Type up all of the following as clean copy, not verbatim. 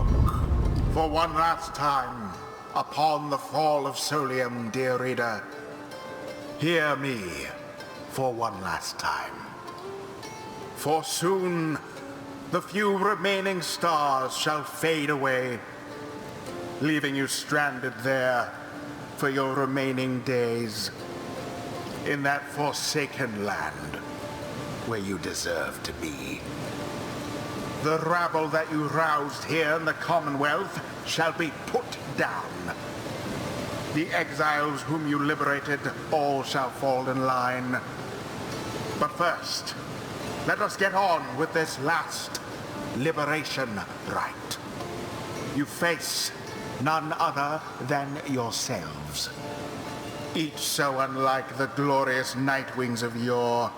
Look, for one last time, upon the fall of Solium, dear reader. Hear me for one last time. For soon, the few remaining stars shall fade away, leaving you stranded there for your remaining days, in that forsaken land where you deserve to be. The rabble that you roused here in the Commonwealth shall be put down. The exiles whom you liberated, all shall fall in line. But first, let us get on with this last liberation rite. You face none other than yourselves, each so unlike the glorious Nightwings of yore.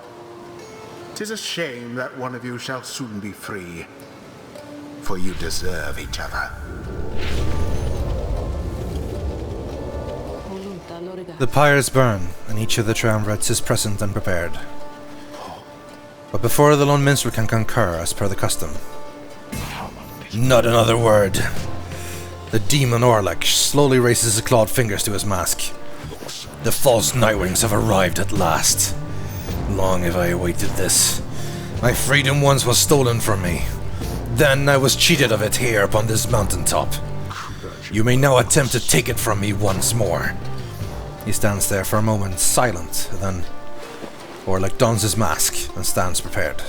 'Tis a shame that one of you shall soon be free, for you deserve each other. The pyres burn, and each of the triumvirates is present and prepared. But before the lone minstrel can concur, as per the custom. Not another word. The demon Oralech slowly raises his clawed fingers to his mask. The false Nightwings have arrived at last. Long have I awaited this. My freedom once was stolen from me. Then I was cheated of it here upon this mountaintop. You may now attempt to take it from me once more. He stands there for a moment, silent, then Oralech dons his mask and stands prepared.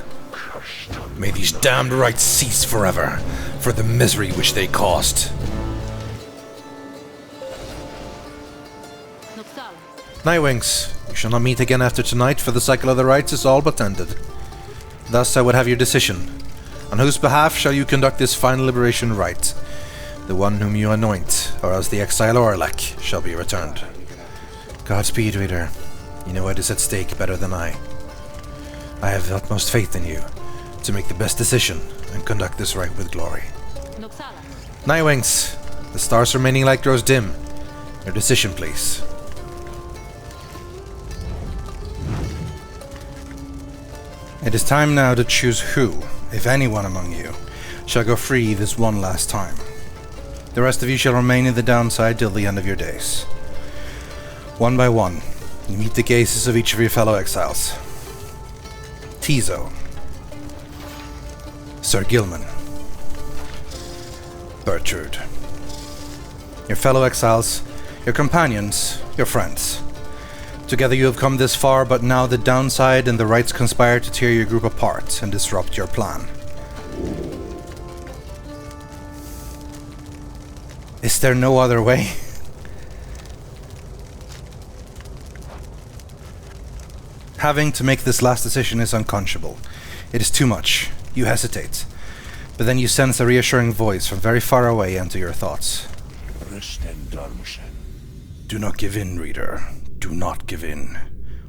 May these damned rites cease forever, for the misery which they caused. Nightwings, we shall not meet again after tonight, for the cycle of the rites is all but ended. Thus I would have your decision. On whose behalf shall you conduct this final liberation rite? The one whom you anoint, or else the exile Oralech shall be returned. Godspeed, reader. You know what is at stake better than I. I have the utmost faith in you to make the best decision and conduct this rite with glory. Nightwings, the stars' remaining light grows dim. Your decision, please. It is time now to choose who, if anyone among you, shall go free this one last time. The rest of you shall remain in the downside till the end of your days. One by one, you meet the gazes of each of your fellow exiles. Tizo, Sir Gilman, Bertrude. Your fellow exiles, your companions, your friends. Together you have come this far, but now the downside and the rites conspire to tear your group apart and disrupt your plan. Is there no other way? Having to make this last decision is unconscionable. It is too much. You hesitate. But then you sense a reassuring voice from very far away enter your thoughts. Do not give in, reader. Do not give in.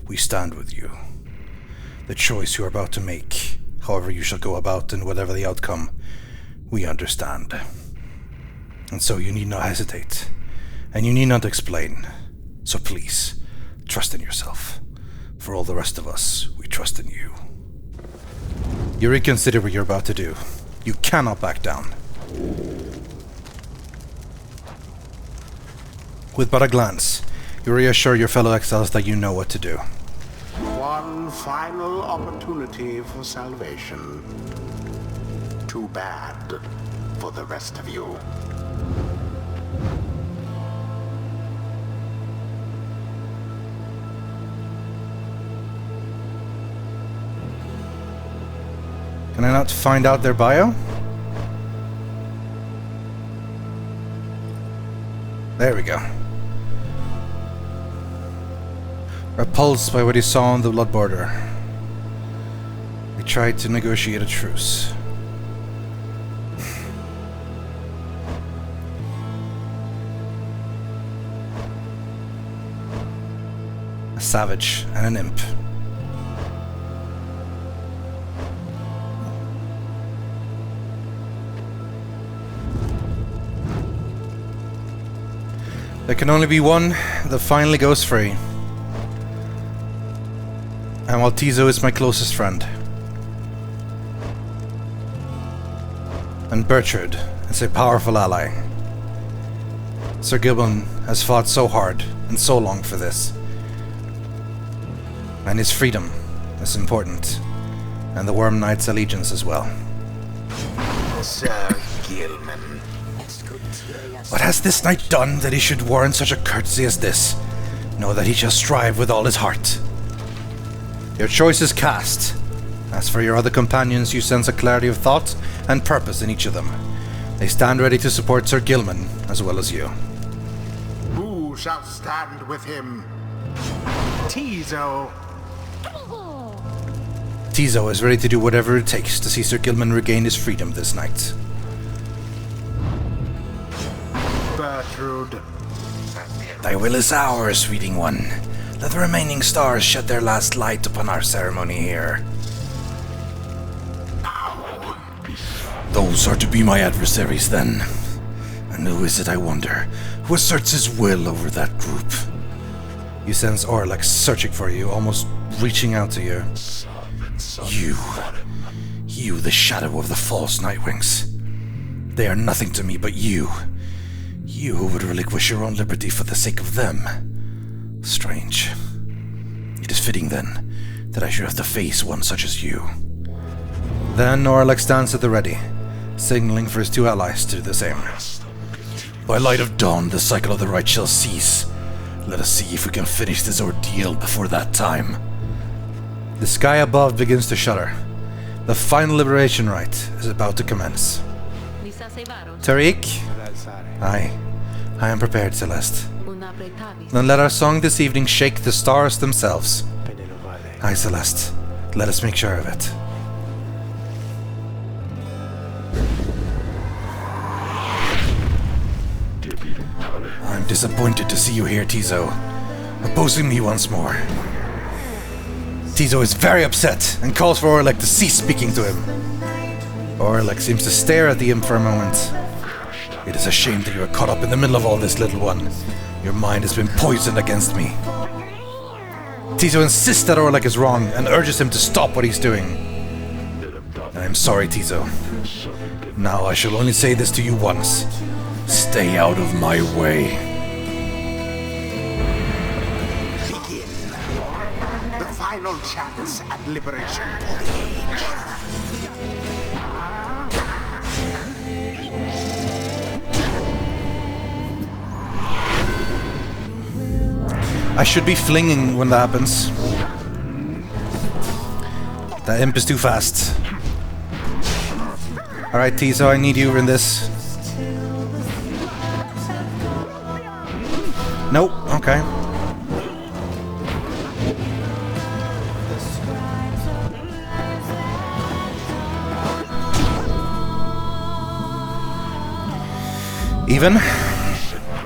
We stand with you. The choice you are about to make, however you shall go about and whatever the outcome, we understand. And so you need not hesitate. And you need not explain. So please, trust in yourself. For all the rest of us, we trust in you. You reconsider what you're about to do. You cannot back down. With but a glance, you reassure your fellow exiles that you know what to do. One final opportunity for salvation. Too bad for the rest of you. Can I not find out their bio? There we go. Repulsed by what he saw on the blood border, he tried to negotiate a truce. A savage and an imp. There can only be one that finally goes free. And while Tizo is my closest friend, and Bertrude is a powerful ally. Sir Gilman has fought so hard and so long for this. And his freedom is important. And the Worm Knight's allegiance as well. Sir Gilman. What has this knight done that he should warrant such a courtesy as this? Know that he shall strive with all his heart. Your choice is cast. As for your other companions, you sense a clarity of thought and purpose in each of them. They stand ready to support Sir Gilman as well as you. Who shall stand with him? Tizo. Tizo is ready to do whatever it takes to see Sir Gilman regain his freedom this night. Bertrude. Thy will is ours, sweeting one. Let the remaining stars shed their last light upon our ceremony here. Those are to be my adversaries, then. And who is it, I wonder, who asserts his will over that group? You sense Oralech searching for you, almost reaching out to you. You, the shadow of the false Nightwings. They are nothing to me but you. You who would relinquish your own liberty for the sake of them. Strange. It is fitting, then, that I should have to face one such as you. Then Oralech stands at the ready, signaling for his two allies to do the same. By light of dawn, the cycle of the rite shall cease. Let us see if we can finish this ordeal before that time. The sky above begins to shudder. The final liberation rite is about to commence. Tariq? Aye, I am prepared, Celeste. Then let our song this evening shake the stars themselves. Aye, Celeste, let us make sure of it. I'm disappointed to see you here, Tizo, opposing me once more. Tizo is very upset and calls for Oralech to cease speaking to him. Oralech seems to stare at the imp for a moment. It is a shame that you are caught up in the middle of all this, little one. Your mind has been poisoned against me. Tizo insists that Oralech is wrong and urges him to stop what he's doing. I am sorry, Tizo. Now I shall only say this to you once. Stay out of my way. Begin. The final chance at liberation for the age. I should be flinging when that happens. That imp is too fast. Alright, Tizo, I need you in this. Nope, okay. Even?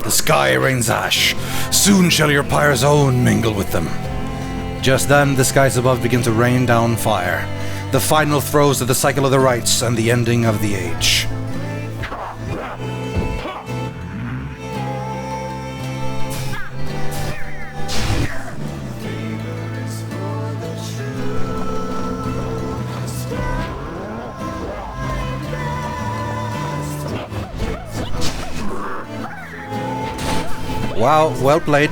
The sky rains ash. Soon shall your Pyre's own mingle with them. Just then, the skies above begin to rain down fire. The final throes of the cycle of the rites and the ending of the age. Wow, well played.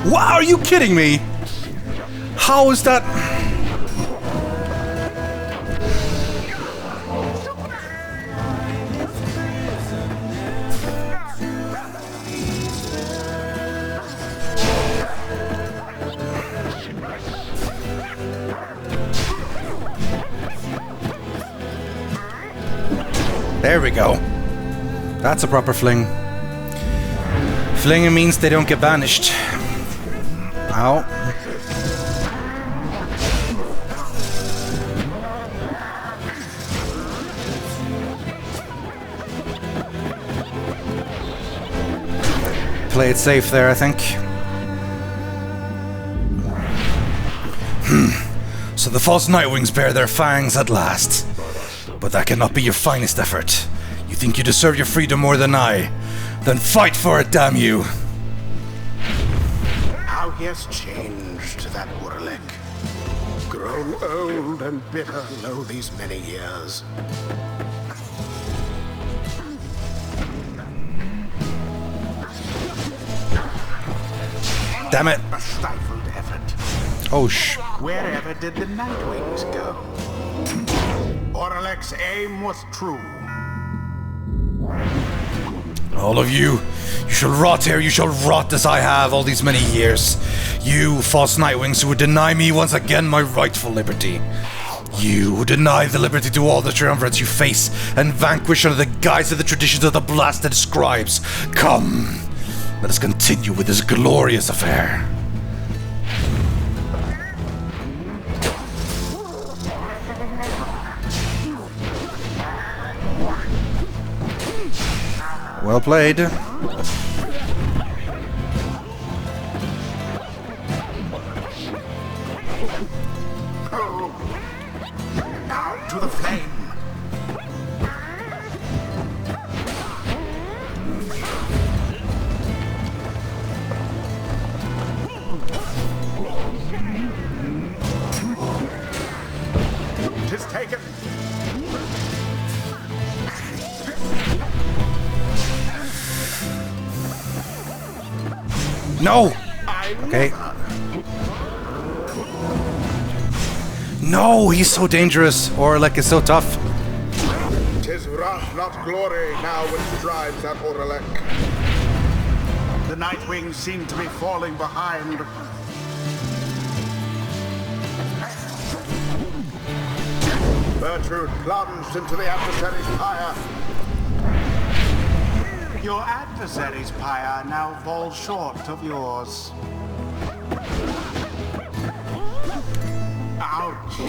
Wow, are you kidding me? How is that? There we go. That's a proper fling. Flinging means they don't get banished. Ow. play it safe there, I think. So the false Nightwings bear their fangs at last. But that cannot be your finest effort. You think you deserve your freedom more than I? Then fight for it, damn you! How he has changed, that Oralech. Grown old and bitter, lo, these many years. Damn it! A stifled effort. Oh, Wherever did the Nightwings go? Oralech's aim was true. All of you, you shall rot here, you shall rot as I have all these many years. You, false Nightwings, who would deny me once again my rightful liberty. You, who deny the liberty to all the triumvirates you face and vanquish under the guise of the traditions of the blasted scribes. Come, let us continue with this glorious affair. Well played. Out to the flame. Tis taken. No! Okay. No, he's so dangerous. Oralech is so tough. 'Tis wrath, not glory, now which drives that Oralech. The Nightwings seem to be falling behind. Bertrude plunged into the adversary's pyre. Your adversary's pyre now falls short of yours. Ouch!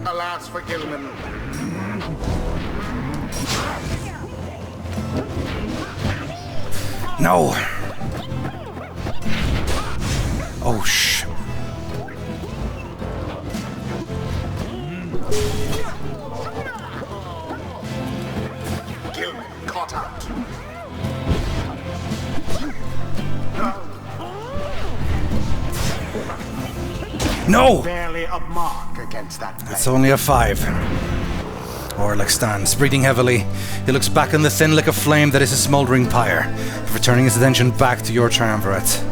Alas for Gilman. No! Oh, shh. Gilman caught out. No! Barely a mark against that blade. It's only a 5. Oralech stands, breathing heavily. He looks back on the thin lick of flame that is his smoldering pyre, returning his attention back to your triumvirate.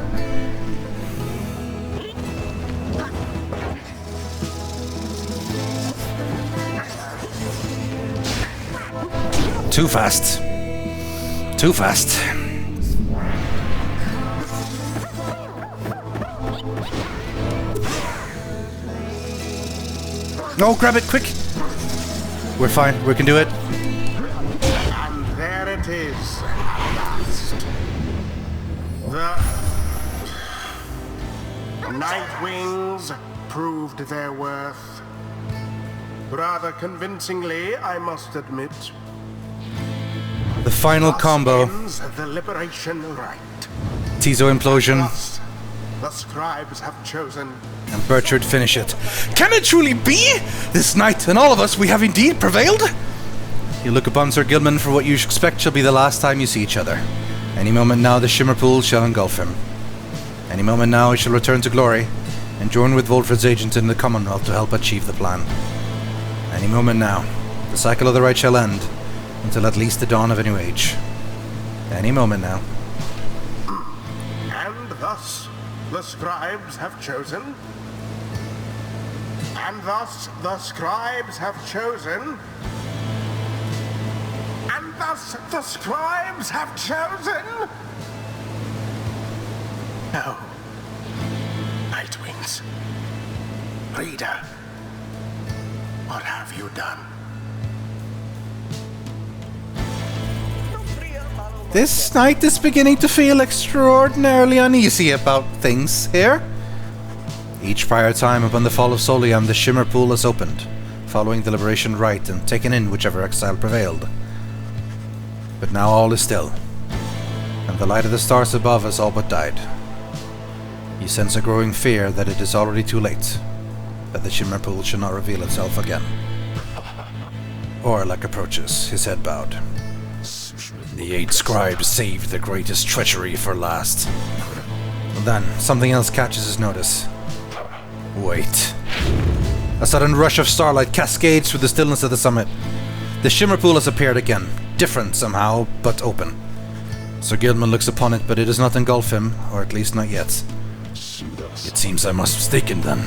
Too fast. Too fast. No, grab it, quick! We're fine, we can do it. And there it is. The Nightwings proved their worth. Rather convincingly, I must admit. The final Thus combo. ends the liberation rite. Tizo implosion. Thus, the scribes have chosen. And Bertrude finish it. Can it truly be? This night and all of us, we have indeed prevailed? You look upon Sir Gilman for what you expect shall be the last time you see each other. Any moment now the Shimmer Pool shall engulf him. Any moment now he shall return to glory and join with Volfred's agent in the Commonwealth to help achieve the plan. Any moment now, the cycle of the rite shall end until at least the dawn of a new age. Any moment now. And thus, the scribes have chosen. And thus, the scribes have chosen. And thus, the scribes have chosen. No. Nightwings. Reader, what have you done? This night is beginning to feel extraordinarily uneasy about things here. Each prior time upon the fall of Soliam, the Shimmer Pool has opened, following the liberation rite and taken in whichever exile prevailed. But now all is still, and the light of the stars above has all but died. You sense a growing fear that it is already too late, that the Shimmer Pool should not reveal itself again. Oralech approaches, his head bowed. The 8 scribes saved the greatest treachery for last. Then, something else catches his notice. Wait. A sudden rush of starlight cascades through the stillness of the summit. The Shimmer Pool has appeared again, different somehow, but open. Sir Gilman looks upon it, but it does not engulf him, or at least not yet. It seems I must have mistaken then.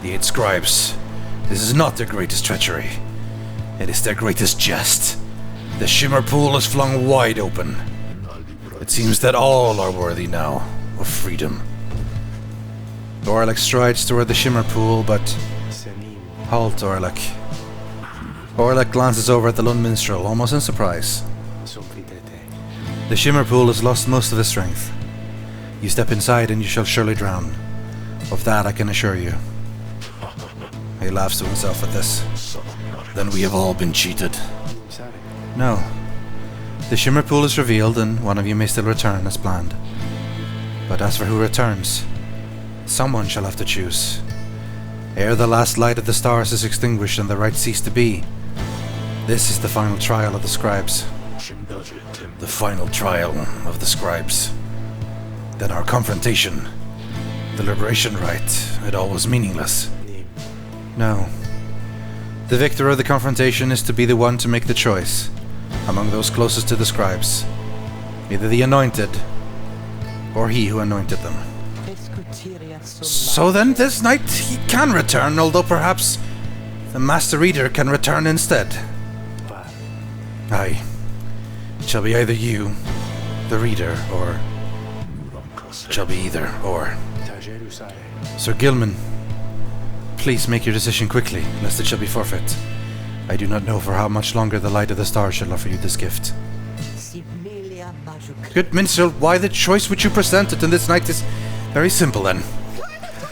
The 8 scribes. This is not their greatest treachery. It is their greatest jest. The Shimmer Pool is flung wide open. It seems that all are worthy now of freedom. Oralech strides toward the Shimmer Pool, but... Halt, Oralech. Oralech glances over at the lone minstrel, almost in surprise. The Shimmer Pool has lost most of its strength. You step inside and you shall surely drown. Of that I can assure you. He laughs to himself at this. Then we have all been cheated. No. The Shimmer Pool is revealed and one of you may still return as planned. But as for who returns, someone shall have to choose. Ere the last light of the stars is extinguished and the rite cease to be, this is the final trial of the scribes. The final trial of the scribes. Then our confrontation, the liberation rite, it all was meaningless. No. The victor of the confrontation is to be the one to make the choice among those closest to the scribes. Either the anointed or he who anointed them. So then this night he can return, although perhaps the Master Reader can return instead. Aye. It shall be either you, the Reader, or... It shall be either, or... Sir Gilman, please make your decision quickly, lest it shall be forfeit. I do not know for how much longer the light of the stars shall offer you this gift. Good minstrel, why the choice which you presented in this night is very simple then.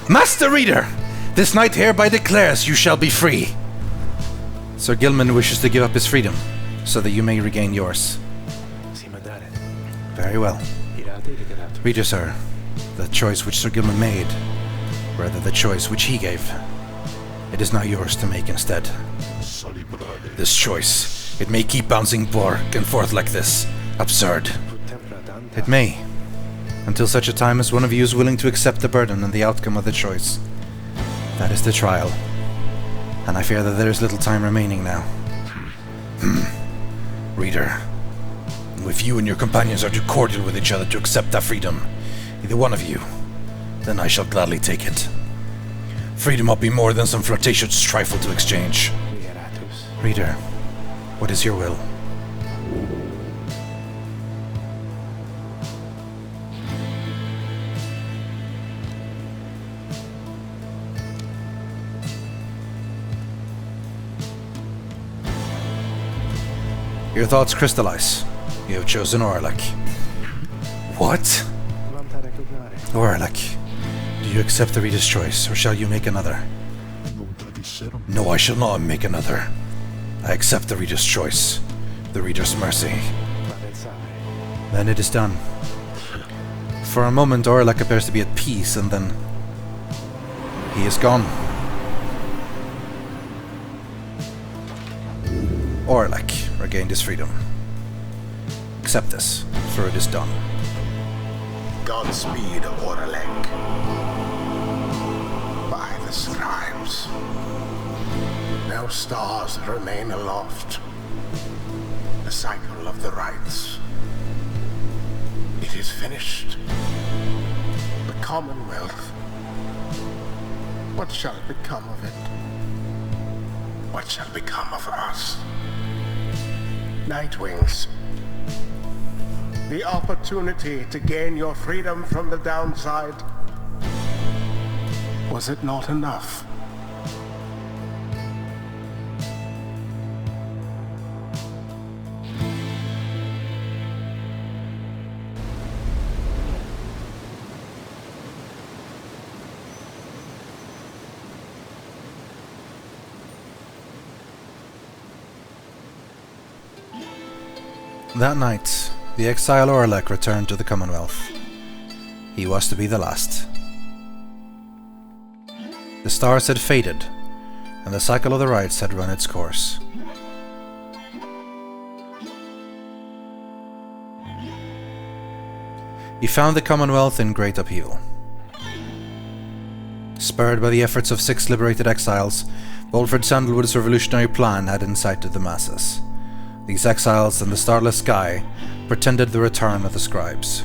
Master Reader! This knight hereby declares you shall be free. Sir Gilman wishes to give up his freedom, so that you may regain yours. Very well. Reader, sir, the choice which Sir Gilman made, rather the choice which he gave, it is now yours to make instead. This choice, it may keep bouncing back and forth like this. Absurd. It may, until such a time as one of you is willing to accept the burden and the outcome of the choice. That is the trial, and I fear that there is little time remaining now. Reader, if you and your companions are too cordial with each other to accept that freedom, either one of you, then I shall gladly take it. Freedom ought be more than some flirtatious trifle to exchange. Reader, what is your will? Your thoughts crystallize. You have chosen Oralech. What? Oralech, do you accept the Reader's choice, or shall you make another? No, I shall not make another. I accept the Reader's choice, the Reader's mercy. Then it is done. For a moment, Oralech appears to be at peace, and then he is gone. Oralech regained his freedom. Accept this, for it is done. Godspeed, Oralech. By the scribes. No stars remain aloft. The cycle of the rites. It is finished. The Commonwealth. What shall become of it? What shall become of us? Nightwings. The opportunity to gain your freedom from the downside. Was it not enough? That night, the exile Oralech returned to the Commonwealth. He was to be the last. The stars had faded, and the cycle of the rites had run its course. He found the Commonwealth in great upheaval. Spurred by the efforts of 6 liberated exiles, Wolfred Sandalwood's revolutionary plan had incited the masses. These exiles in the starless sky pretended the return of the scribes.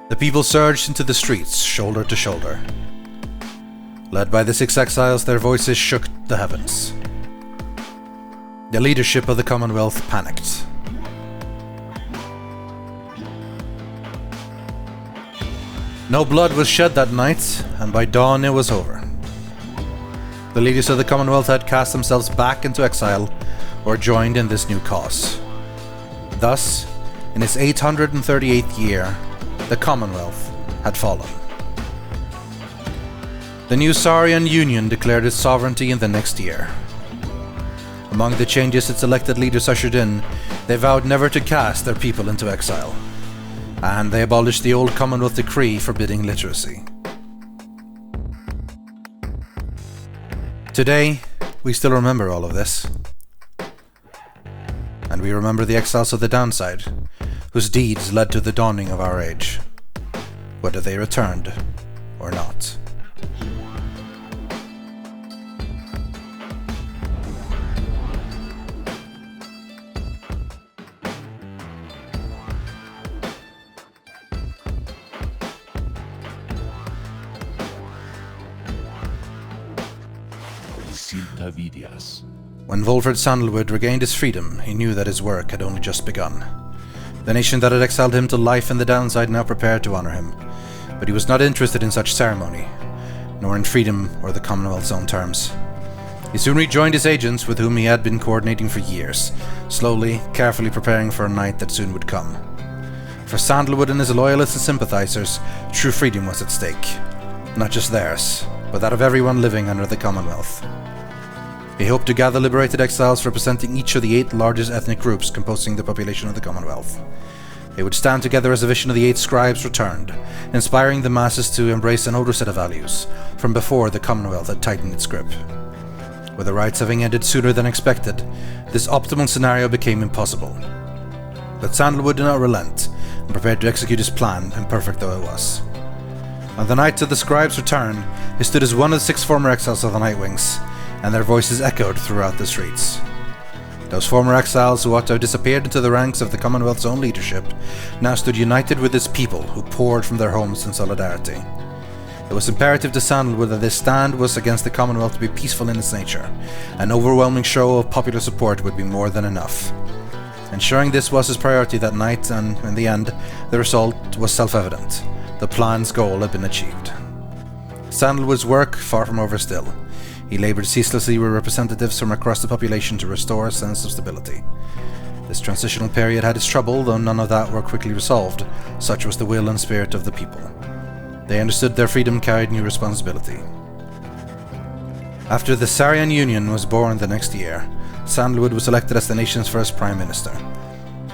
The people surged into the streets, shoulder to shoulder. Led by the 6 exiles, their voices shook the heavens. The leadership of the Commonwealth panicked. No blood was shed that night, and by dawn it was over. The leaders of the Commonwealth had cast themselves back into exile, or joined in this new cause. Thus, in its 838th year, the Commonwealth had fallen. The new Saurian Union declared its sovereignty in the next year. Among the changes its elected leaders ushered in, they vowed never to cast their people into exile, and they abolished the old Commonwealth decree forbidding literacy. Today, we still remember all of this. And we remember the exiles of the downside, whose deeds led to the dawning of our age, whether they returned or not. When Wolfred Sandalwood regained his freedom, he knew that his work had only just begun. The nation that had exiled him to life in the downside now prepared to honor him, but he was not interested in such ceremony, nor in freedom or the Commonwealth's own terms. He soon rejoined his agents with whom he had been coordinating for years, slowly, carefully preparing for a night that soon would come. For Sandalwood and his loyalists and sympathizers, true freedom was at stake. Not just theirs, but that of everyone living under the Commonwealth. He hoped to gather liberated exiles representing each of the 8 largest ethnic groups composing the population of the Commonwealth. They would stand together as a vision of the 8 scribes returned, inspiring the masses to embrace an older set of values, from before the Commonwealth had tightened its grip. With the rites having ended sooner than expected, this optimal scenario became impossible. But Sandalwood did not relent, and prepared to execute his plan, imperfect though it was. On the night of the scribes' return, he stood as one of the 6 former exiles of the Nightwings, and their voices echoed throughout the streets. Those former exiles who ought to have disappeared into the ranks of the Commonwealth's own leadership now stood united with its people who poured from their homes in solidarity. It was imperative to Sandalwood that this stand was against the Commonwealth to be peaceful in its nature. An overwhelming show of popular support would be more than enough. Ensuring this was his priority that night, and in the end, the result was self-evident. The plan's goal had been achieved. Sandalwood's work far from over still. He labored ceaselessly with representatives from across the population to restore a sense of stability. This transitional period had its trouble, though none of that were quickly resolved. Such was the will and spirit of the people. They understood their freedom carried new responsibility. After the Saurian Union was born the next year, Sandalwood was elected as the nation's first prime minister.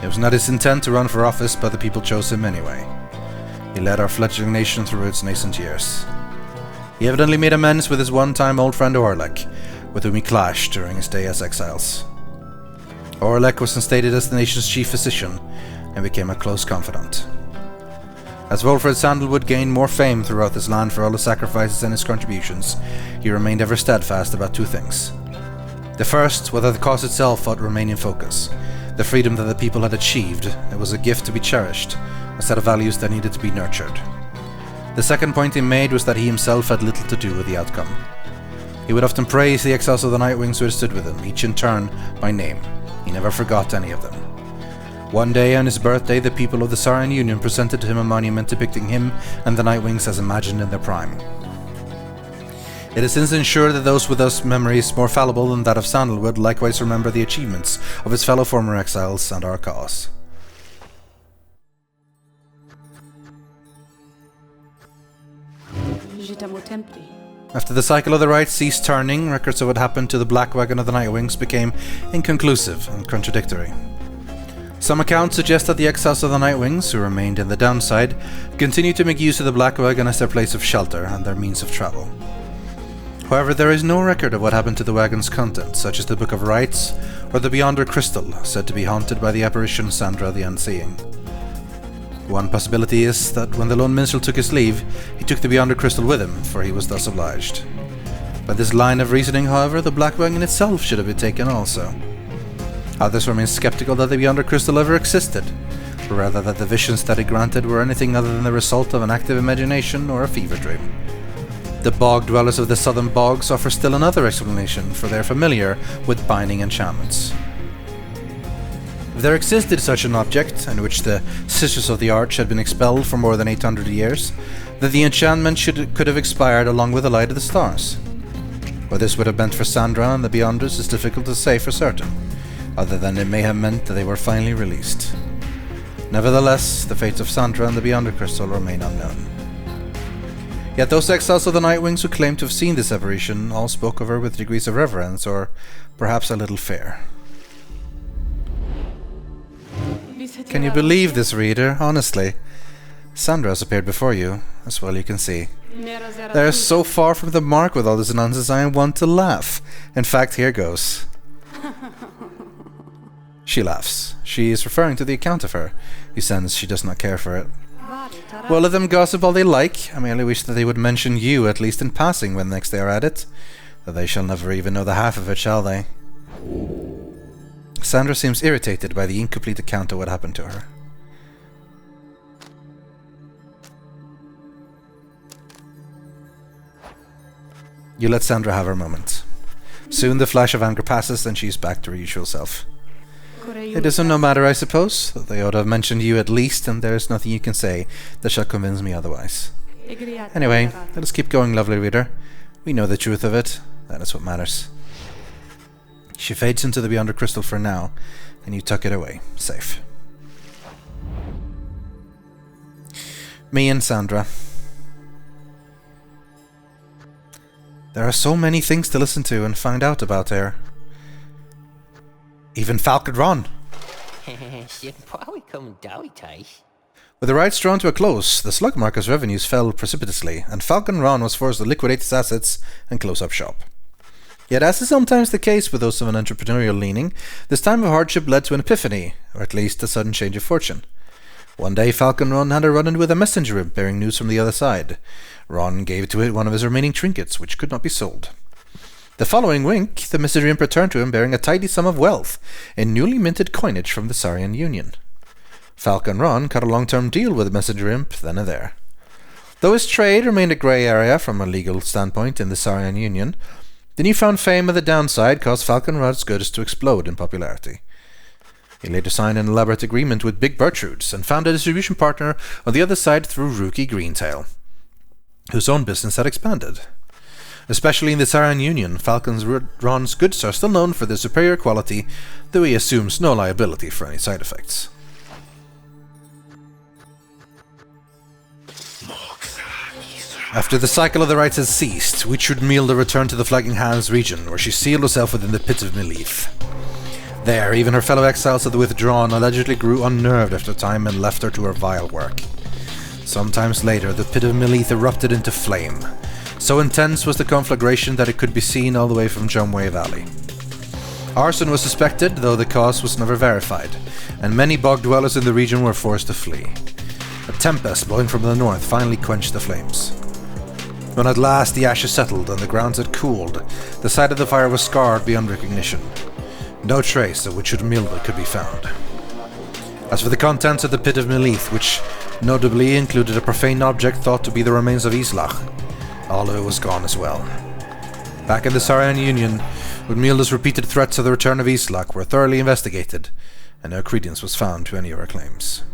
It was not his intent to run for office, but the people chose him anyway. He led our fledgling nation through its nascent years. He evidently made amends with his one-time old friend Oralech, with whom he clashed during his day as exiles. Oralech was instated as the nation's chief physician, and became a close confidant. As Wolfred Sandalwood gained more fame throughout this land for all his sacrifices and his contributions, he remained ever steadfast about 2 things. The first, whether the cause itself ought to remain in focus. The freedom that the people had achieved, it was a gift to be cherished, a set of values that needed to be nurtured. The second point he made was that he himself had little to do with the outcome. He would often praise the exiles of the Nightwings who had stood with him, each in turn by name. He never forgot any of them. One day on his birthday, the people of the Saurian Union presented to him a monument depicting him and the Nightwings as imagined in their prime. It has since ensured that those with us memories more fallible than that of Sandalwood likewise remember the achievements of his fellow former exiles and our cause. J'étais à mon temple. After the cycle of the rites ceased turning, records of what happened to the Black Wagon of the Nightwings became inconclusive and contradictory. Some accounts suggest that the exiles of the Nightwings, who remained in the downside, continued to make use of the Black Wagon as their place of shelter and their means of travel. However, there is no record of what happened to the wagon's contents, such as the Book of Rites or the Beyonder Crystal, said to be haunted by the apparition Sandra the Unseeing. One possibility is that when the lone minstrel took his leave, he took the Beyonder Crystal with him, for he was thus obliged. By this line of reasoning, however, the Black Wagon itself should have been taken also. Others remain skeptical that the Beyonder Crystal ever existed, or rather that the visions that it granted were anything other than the result of an active imagination or a fever dream. The bog dwellers of the southern bogs offer still another explanation, for they are familiar with binding enchantments. If there existed such an object, in which the Sisters of the Arch had been expelled for more than 800 years, then the enchantment could have expired along with the light of the stars. What this would have meant for Sandra and the Beyonders is difficult to say for certain, other than it may have meant that they were finally released. Nevertheless, the fates of Sandra and the Beyonder Crystal remain unknown. Yet those exiles of the Nightwings who claimed to have seen this apparition all spoke of her with degrees of reverence, or perhaps a little fear. Can you believe this, reader? Honestly, Sandra has appeared before you, as well you can see. They are so far from the mark with all this nonsense I want to laugh. In fact, here goes. She laughs. She is referring to the account of her. You sense she does not care for it. Well, let them gossip all they like. I merely wish that they would mention you, at least in passing, when next they are at it. Though they shall never even know the half of it, shall they? Sandra seems irritated by the incomplete account of what happened to her. You let Sandra have her moment. Soon the flash of anger passes and she is back to her usual self. It is no matter, I suppose. They ought to have mentioned you at least, and there is nothing you can say that shall convince me otherwise. Anyway, let us keep going, lovely reader. We know the truth of it. That is what matters. She fades into the Beyonder Crystal for now, and you tuck it away, safe. Me and Sandra. There are so many things to listen to and find out about here. Even Falcon Ron. With the rites drawn to a close, the Slugmarker's revenues fell precipitously, and Falcon Ron was forced to liquidate his assets and close up shop. Yet, as is sometimes the case with those of an entrepreneurial leaning, this time of hardship led to an epiphany, or at least a sudden change of fortune. One day Falcon Ron had a run-in with a messenger imp bearing news from the other side. Ron gave to it one of his remaining trinkets, which could not be sold. The following week, the messenger imp returned to him bearing a tidy sum of wealth in newly minted coinage from the Sarian Union. Falcon Ron cut a long-term deal with the messenger imp then and there. Though his trade remained a grey area from a legal standpoint in the Sarian Union, the newfound fame of the downside caused Falcon Ron's goods to explode in popularity. He later signed an elaborate agreement with Big Bertrude's and found a distribution partner on the other side through Rookie Greentail, whose own business had expanded. Especially in the Sarian Union, Falcon Ron's goods are still known for their superior quality, though he assumes no liability for any side effects. After the cycle of the rites had ceased, Witchwood returned to the Flagging Hands region, where she sealed herself within the Pit of Melith. There, even her fellow exiles of the Withdrawn allegedly grew unnerved after a time and left her to her vile work. Sometimes later, the Pit of Melith erupted into flame. So intense was the conflagration that it could be seen all the way from Jomway Valley. Arson was suspected, though the cause was never verified, and many bog dwellers in the region were forced to flee. A tempest blowing from the north finally quenched the flames. When at last the ashes settled and the grounds had cooled, the site of the fire was scarred beyond recognition. No trace of Witchwood Milda could be found. As for the contents of the Pit of Melith, which notably included a profane object thought to be the remains of Islach, all of it was gone as well. Back in the Sarian Union, Witmilda's repeated threats of the return of Islach were thoroughly investigated, and no credence was found to any of her claims.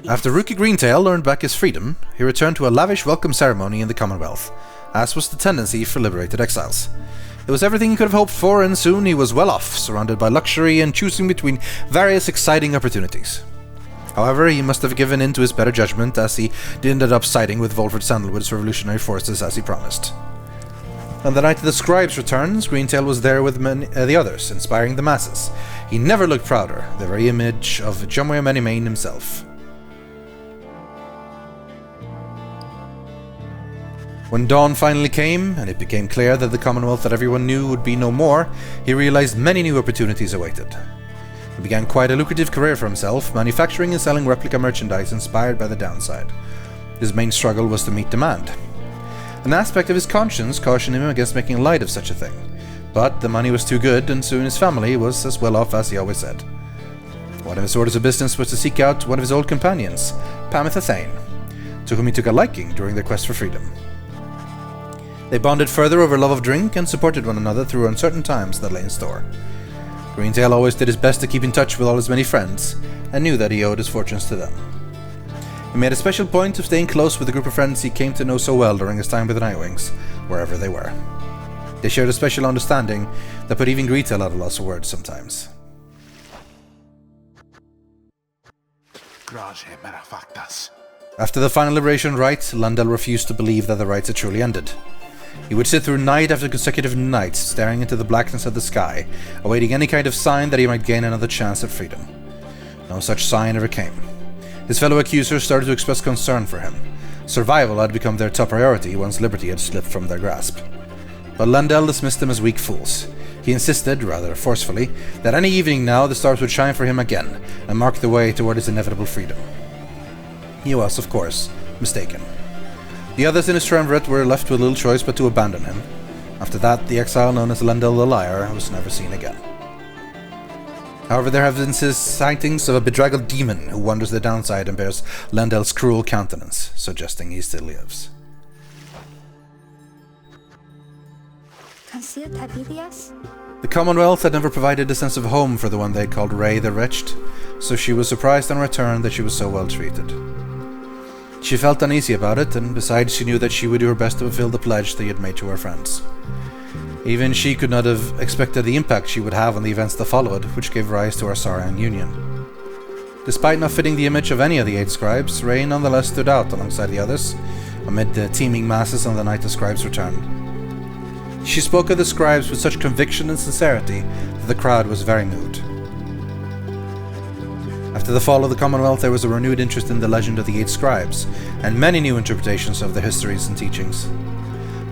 After Rookie Greentail learned back his freedom, he returned to a lavish welcome ceremony in the Commonwealth, as was the tendency for liberated exiles. It was everything he could have hoped for, and soon he was well off, surrounded by luxury and choosing between various exciting opportunities. However, he must have given in to his better judgment, as he ended up siding with Volfred Sandalwood's revolutionary forces as he promised. On the night of the scribes' returns, Greentail was there with the others, inspiring the masses. He never looked prouder, the very image of Jumwe Manimane himself. When dawn finally came, and it became clear that the Commonwealth that everyone knew would be no more, he realized many new opportunities awaited. He began quite a lucrative career for himself, manufacturing and selling replica merchandise inspired by the downside. His main struggle was to meet demand. An aspect of his conscience cautioned him against making light of such a thing, but the money was too good, and soon his family was as well off as he always said. One of his orders of business was to seek out one of his old companions, Pamitha Thane, to whom he took a liking during their quest for freedom. They bonded further over love of drink and supported one another through uncertain times that lay in store. Greentail always did his best to keep in touch with all his many friends, and knew that he owed his fortunes to them. He made a special point of staying close with the group of friends he came to know so well during his time with the Nightwings, wherever they were. They shared a special understanding that put even Greentail at a loss of words sometimes. After the final liberation rite, Lundell refused to believe that the rites had truly ended. He would sit through night after consecutive nights, staring into the blackness of the sky, awaiting any kind of sign that he might gain another chance at freedom. No such sign ever came. His fellow accusers started to express concern for him. Survival had become their top priority once liberty had slipped from their grasp. But Lundell dismissed them as weak fools. He insisted, rather forcefully, that any evening now the stars would shine for him again, and mark the way toward his inevitable freedom. He was, of course, mistaken. The others in his triumvirate were left with little choice but to abandon him. After that, the exile known as Lundell the Liar was never seen again. However, there have been sightings of a bedraggled demon who wanders the downside and bears Lundell's cruel countenance, suggesting he still lives. The Commonwealth had never provided a sense of home for the one they had called Ray the Wretched, so she was surprised on return that she was so well treated. She felt uneasy about it, and besides she knew that she would do her best to fulfill the pledge they had made to her friends. Even she could not have expected the impact she would have on the events that followed, which gave rise to our Saurian Union. Despite not fitting the image of any of the 8 scribes, Ray nonetheless stood out alongside the others, amid the teeming masses on the night the scribes returned. She spoke of the scribes with such conviction and sincerity that the crowd was very moved. After the fall of the Commonwealth, there was a renewed interest in the legend of the 8 scribes, and many new interpretations of their histories and teachings.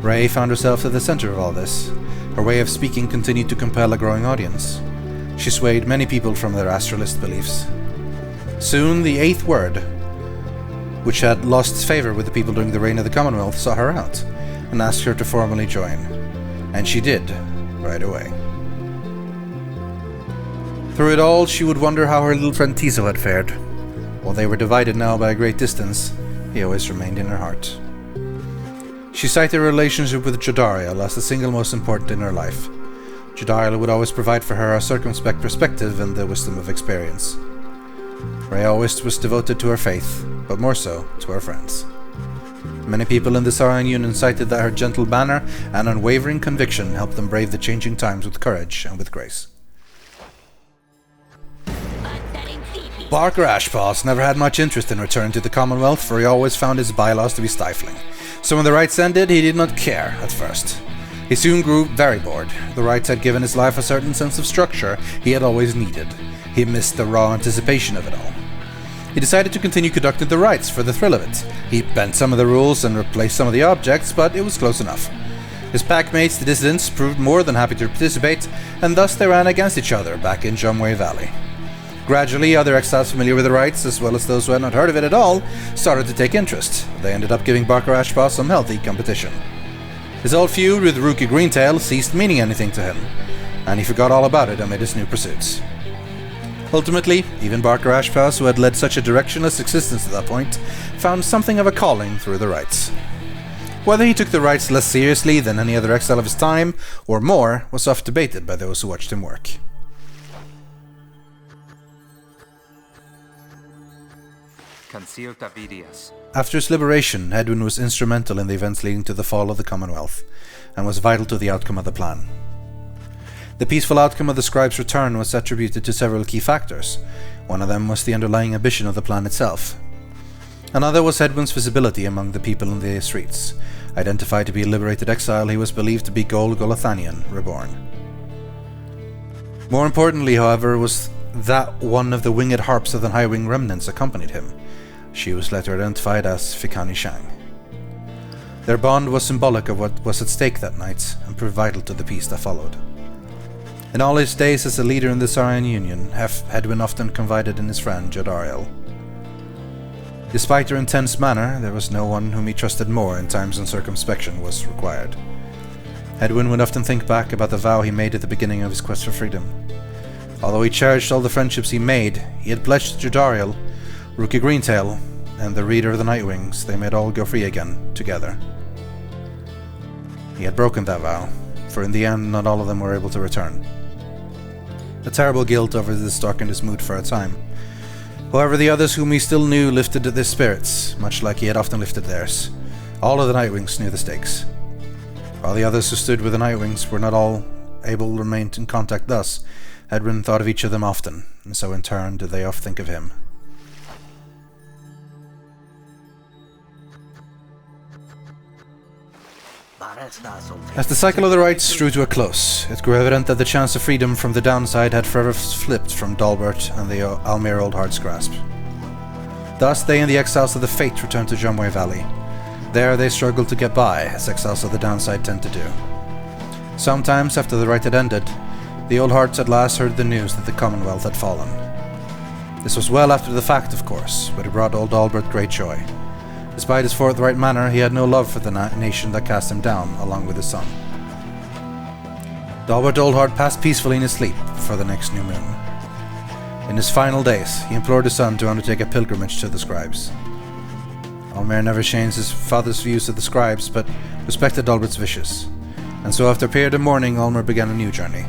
Ray found herself at the center of all this. Her way of speaking continued to compel a growing audience. She swayed many people from their astralist beliefs. Soon, the 8th word, which had lost favor with the people during the reign of the Commonwealth, sought her out, and asked her to formally join. And she did, right away. Through it all, she would wonder how her little friend Tiso had fared. While they were divided now by a great distance, he always remained in her heart. She cited her relationship with Jodariel as the single most important in her life. Jodariel would always provide for her a circumspect perspective and the wisdom of experience. Ray always was devoted to her faith, but more so to her friends. Many people in the Saurian Union cited that her gentle manner and unwavering conviction helped them brave the changing times with courage and with grace. Barker Ashpaws never had much interest in returning to the Commonwealth, for he always found his bylaws to be stifling. So when the rites ended, he did not care at first. He soon grew very bored. The rites had given his life a certain sense of structure he had always needed. He missed the raw anticipation of it all. He decided to continue conducting the rites for the thrill of it. He bent some of the rules and replaced some of the objects, but it was close enough. His packmates, the dissidents, proved more than happy to participate, and thus they ran against each other back in Jumwe Valley. Gradually, other exiles familiar with the rites, as well as those who had not heard of it at all, started to take interest. They ended up giving Barker Ashpaw some healthy competition. His old feud with rookie Greentail ceased meaning anything to him, and he forgot all about it amid his new pursuits. Ultimately, even Barker Ashpaw, who had led such a directionless existence at that point, found something of a calling through the rites. Whether he took the rites less seriously than any other exile of his time, or more, was oft debated by those who watched him work. After his liberation, Edwin was instrumental in the events leading to the fall of the Commonwealth, and was vital to the outcome of the plan. The peaceful outcome of the scribe's return was attributed to several key factors. One of them was the underlying ambition of the plan itself. Another was Edwin's visibility among the people in the streets. Identified to be a liberated exile, he was believed to be Golathanian, reborn. More importantly, however, was that one of the winged harps of the High Wing remnants accompanied him. She was later identified as Fikani Shang. Their bond was symbolic of what was at stake that night, and proved vital to the peace that followed. In all his days as a leader in the Sarian Union, Edwin often confided in his friend Jodariel. Despite her intense manner, there was no one whom he trusted more in times when circumspection was required. Edwin would often think back about the vow he made at the beginning of his quest for freedom. Although he cherished all the friendships he made, he had pledged to Jodariel, Rookie Greentail, and the Reader of the Nightwings they might all go free again, together. He had broken that vow, for in the end not all of them were able to return. A terrible guilt over this darkened his mood for a time. However, the others whom he still knew lifted their spirits, much like he had often lifted theirs. All of the Nightwings knew the stakes. While the others who stood with the Nightwings were not all able to remain in contact thus, Edwin thought of each of them often, and so in turn did they oft think of him. As the cycle of the rites drew to a close, it grew evident that the chance of freedom from the downside had forever flipped from Dalbert and the Almere Old Heart's grasp. Thus they and the exiles of the Fate returned to Jumway Valley. There they struggled to get by, as exiles of the downside tend to do. Sometimes after the rite had ended, the Old Hearts at last heard the news that the Commonwealth had fallen. This was well after the fact, of course, but it brought old Dalbert great joy. Despite his forthright manner, he had no love for the nation that cast him down, along with his son. Dalbert Oldheart passed peacefully in his sleep for the next new moon. In his final days, he implored his son to undertake a pilgrimage to the scribes. Almere never changed his father's views of the scribes, but respected Dalbert's wishes, and so after a period of mourning, Almere began a new journey.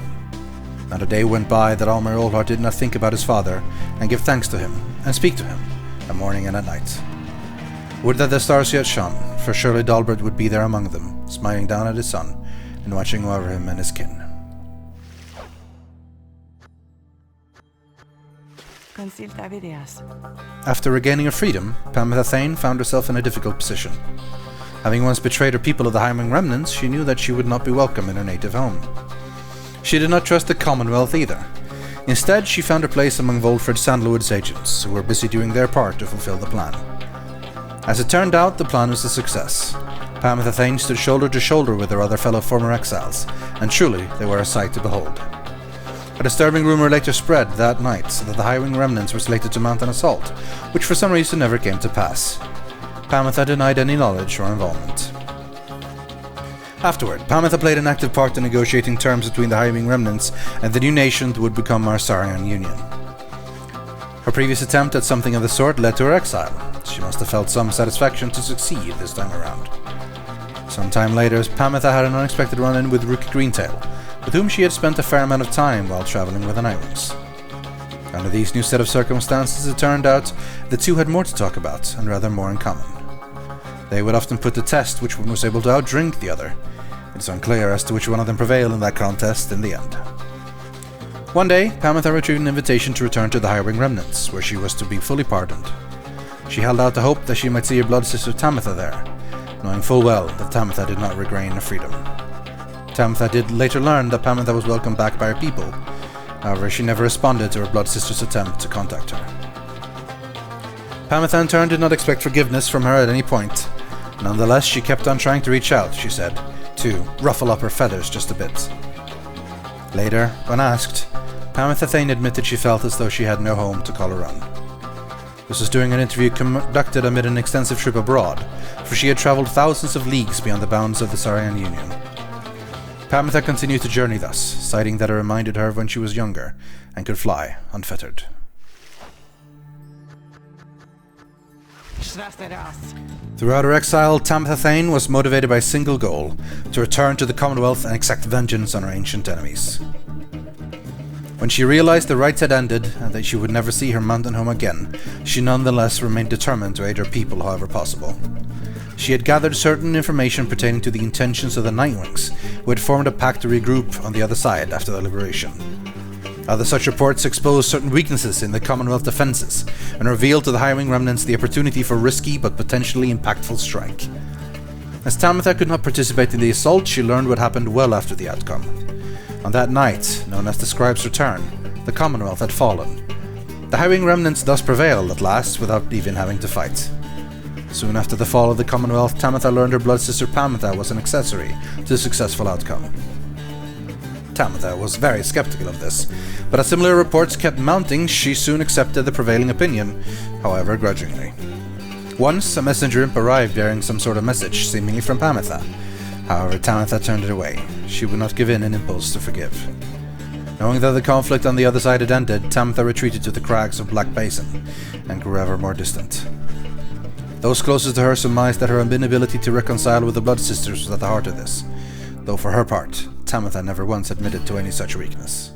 Not a day went by that Almere Oldheart did not think about his father, and give thanks to him, and speak to him, at morning and at night. Would that the stars yet shone, for surely Dalbert would be there among them, smiling down at his son, and watching over him and his kin. After regaining her freedom, Pamitha Thane found herself in a difficult position. Having once betrayed her people of the High Wing remnants, she knew that she would not be welcome in her native home. She did not trust the Commonwealth either. Instead, she found her place among Volfred Sandalwood's agents, who were busy doing their part to fulfill the plan. As it turned out, the plan was a success. Pamitha Thane stood shoulder to shoulder with her other fellow former exiles, and truly they were a sight to behold. A disturbing rumor later spread that night that the High Wing remnants were slated to mount an assault, which for some reason never came to pass. Pamitha denied any knowledge or involvement. Afterward, Pamitha played an active part in negotiating terms between the High Wing remnants and the new nation that would become our Sarian Union. Her previous attempt at something of the sort led to her exile. She must have felt some satisfaction to succeed this time around. Some time later, Pamitha had an unexpected run-in with Rookie Greentail, with whom she had spent a fair amount of time while traveling with the Nightwings. Under these new set of circumstances, it turned out the two had more to talk about, and rather more in common. They would often put to test which one was able to outdrink the other. It's unclear as to which one of them prevailed in that contest in the end. One day, Pamitha retrieved an invitation to return to the High Wing remnants, where she was to be fully pardoned. She held out the hope that she might see her blood sister Tamitha there, knowing full well that Tamitha did not regain her freedom. Tamitha did later learn that Pamitha was welcomed back by her people. However, she never responded to her blood sister's attempt to contact her. Pamitha in turn did not expect forgiveness from her at any point. Nonetheless, she kept on trying to reach out, she said, to ruffle up her feathers just a bit. Later, when asked, Pamitha Thane admitted she felt as though she had no home to call her own. This was during an interview conducted amid an extensive trip abroad, for she had travelled thousands of leagues beyond the bounds of the Sarian Union. Pamitha continued to journey thus, citing that it reminded her of when she was younger and could fly unfettered. Throughout her exile, Tamitha Thane was motivated by a single goal: to return to the Commonwealth and exact vengeance on her ancient enemies. When she realized the rites had ended and that she would never see her mountain home again, she nonetheless remained determined to aid her people however possible. She had gathered certain information pertaining to the intentions of the Nightwings, who had formed a pact to regroup on the other side after the liberation. Other such reports exposed certain weaknesses in the Commonwealth defenses, and revealed to the Highwing remnants the opportunity for risky but potentially impactful strike. As Tamitha could not participate in the assault, she learned what happened well after the outcome. On that night, known as the Scribe's Return, the Commonwealth had fallen. The Highwing remnants thus prevailed at last without even having to fight. Soon after the fall of the Commonwealth, Tamitha learned her blood sister Pamitha was an accessory to the successful outcome. Tamitha was very skeptical of this, but as similar reports kept mounting, she soon accepted the prevailing opinion, however grudgingly. Once, a messenger imp arrived bearing some sort of message, seemingly from Pamitha. However, Tamitha turned it away. She would not give in an impulse to forgive. Knowing that the conflict on the other side had ended, Tamitha retreated to the crags of Black Basin, and grew ever more distant. Those closest to her surmised that her inability to reconcile with the Blood Sisters was at the heart of this, though for her part, Tamitha never once admitted to any such weakness.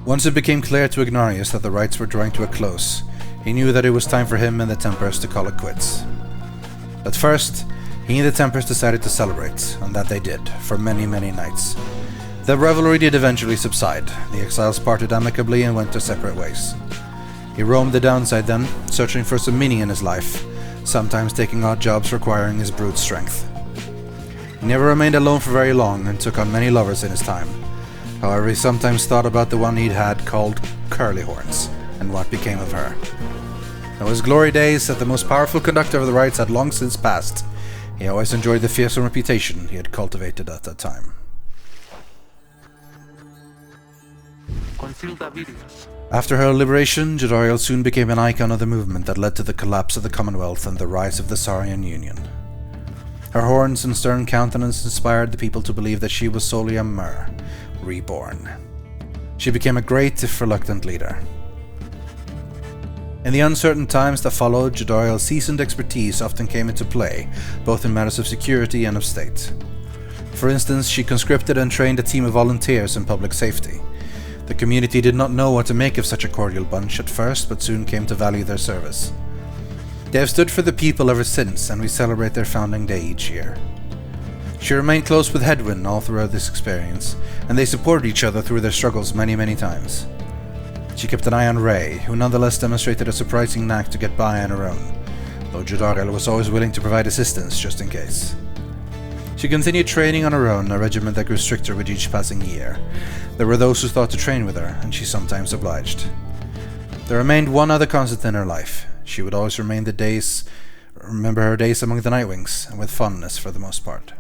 Once it became clear to Ignarius that the rites were drawing to a close, he knew that it was time for him and the Templars to call it quits. But first, he and the Templars decided to celebrate, and that they did, for many, many nights. The revelry did eventually subside. The exiles parted amicably and went their separate ways. He roamed the downside then, searching for some meaning in his life, sometimes taking odd jobs requiring his brute strength. He never remained alone for very long and took on many lovers in his time. However, he sometimes thought about the one he'd had called Curlyhorns, and what became of her. Though his glory days as the most powerful conductor of the rites had long since passed, he always enjoyed the fearsome reputation he had cultivated at that time. After her liberation, Jadariel soon became an icon of the movement that led to the collapse of the Commonwealth and the rise of the Saurian Union. Her horns and stern countenance inspired the people to believe that she was solely a Mer, reborn. She became a great, if reluctant, leader. In the uncertain times that followed, Jadariel's seasoned expertise often came into play, both in matters of security and of state. For instance, she conscripted and trained a team of volunteers in public safety. The community did not know what to make of such a cordial bunch at first, but soon came to value their service. They have stood for the people ever since, and we celebrate their founding day each year. She remained close with Hedwyn all throughout this experience, and they supported each other through their struggles many times. She kept an eye on Ray, who nonetheless demonstrated a surprising knack to get by on her own, though Jadariel was always willing to provide assistance just in case. She continued training on her own, a regimen that grew stricter with each passing year. There were those who thought to train with her, and she sometimes obliged. There remained one other constant in her life. She would always remember her days among the Nightwings, and with fondness for the most part.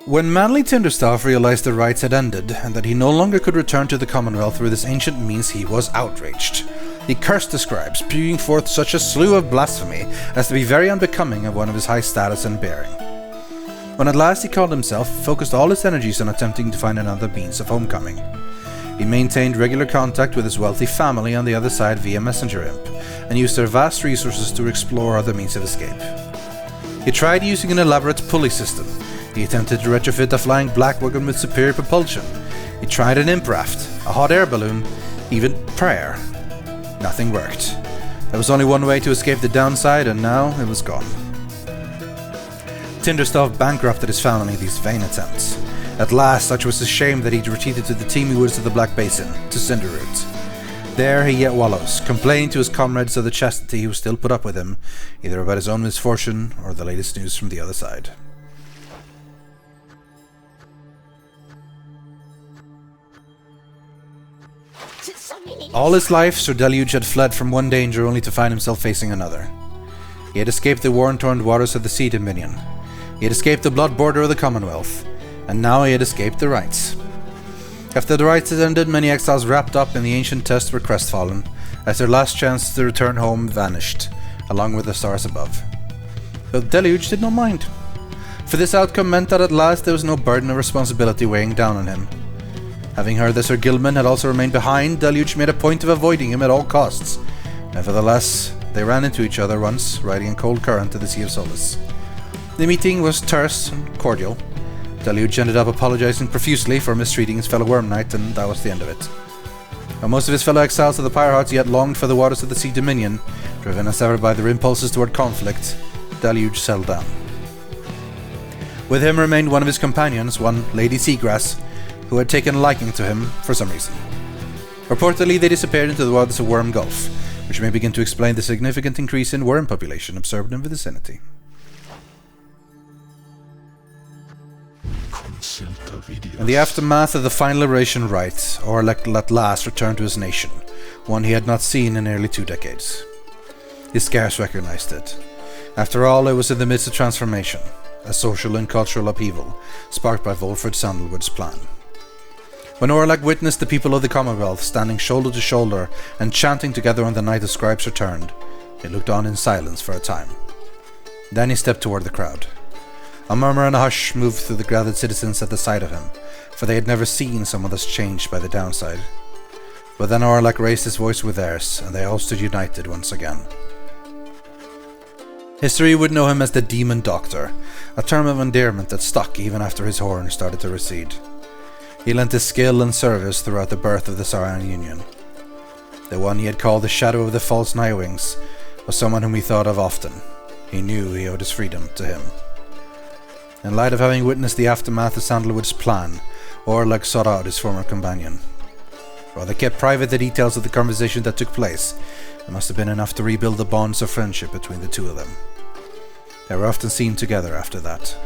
When manly Tinderstaff realized the rites had ended, and that he no longer could return to the Commonwealth through this ancient means, he was outraged. He cursed the scribes, spewing forth such a slew of blasphemy as to be very unbecoming of one of his high status and bearing. When at last he called himself, he focused all his energies on attempting to find another means of homecoming. He maintained regular contact with his wealthy family on the other side via Messenger Imp, and used their vast resources to explore other means of escape. He tried using an elaborate pulley system. He attempted to retrofit a flying black wagon with superior propulsion. He tried an imp raft, a hot air balloon, even prayer. Nothing worked. There was only one way to escape the downside, and now it was gone. Tinderstaff bankrupted his family in these vain attempts. At last, such was his shame that he retreated to the teeming woods of the Black Basin, to Cinderroot. There he yet wallows, complaining to his comrades of the chastity who still put up with him, either about his own misfortune or the latest news from the other side. All his life, Sir Deluge had fled from one danger only to find himself facing another. He had escaped the war-torn waters of the Sea Dominion. He had escaped the blood border of the Commonwealth. And now he had escaped the rites. After the rites had ended, many exiles wrapped up in the ancient test were crestfallen, as their last chance to return home vanished, along with the stars above. But Deluge did not mind, for this outcome meant that at last there was no burden of responsibility weighing down on him. Having heard that Sir Gilman had also remained behind, Deluge made a point of avoiding him at all costs. Nevertheless, they ran into each other once, riding a cold current to the Sea of Solace. The meeting was terse and cordial. Deluge ended up apologizing profusely for mistreating his fellow Worm Knight, and that was the end of it. While most of his fellow exiles of the Pyre hearts yet longed for the waters of the Sea Dominion, driven as ever by their impulses toward conflict, Deluge settled down. With him remained one of his companions, one Lady Seagrass, who had taken a liking to him for some reason. Reportedly, they disappeared into the waters of Worm Gulf, which may begin to explain the significant increase in worm population observed in the vicinity. In the aftermath of the final liberation rite, Oralech at last returned to his nation, one he had not seen in nearly 2 decades. He scarce recognized it. After all, it was in the midst of transformation, a social and cultural upheaval, sparked by Volfred Sandalwood's plan. When Oralech witnessed the people of the Commonwealth standing shoulder to shoulder and chanting together on the night of Scribes returned, he looked on in silence for a time. Then he stepped toward the crowd. A murmur and a hush moved through the gathered citizens at the sight of him, for they had never seen someone thus changed by the downside. But then Oralech raised his voice with theirs, and they all stood united once again. History would know him as the Demon Doctor, a term of endearment that stuck even after his horn started to recede. He lent his skill and service throughout the birth of the Saurian Union. The one he had called the Shadow of the False Nightwings was someone whom he thought of often. He knew he owed his freedom to him. In light of having witnessed the aftermath of Sandalwood's plan, Oralech sought out his former companion. While they kept private the details of the conversation that took place, it must have been enough to rebuild the bonds of friendship between the two of them. They were often seen together after that.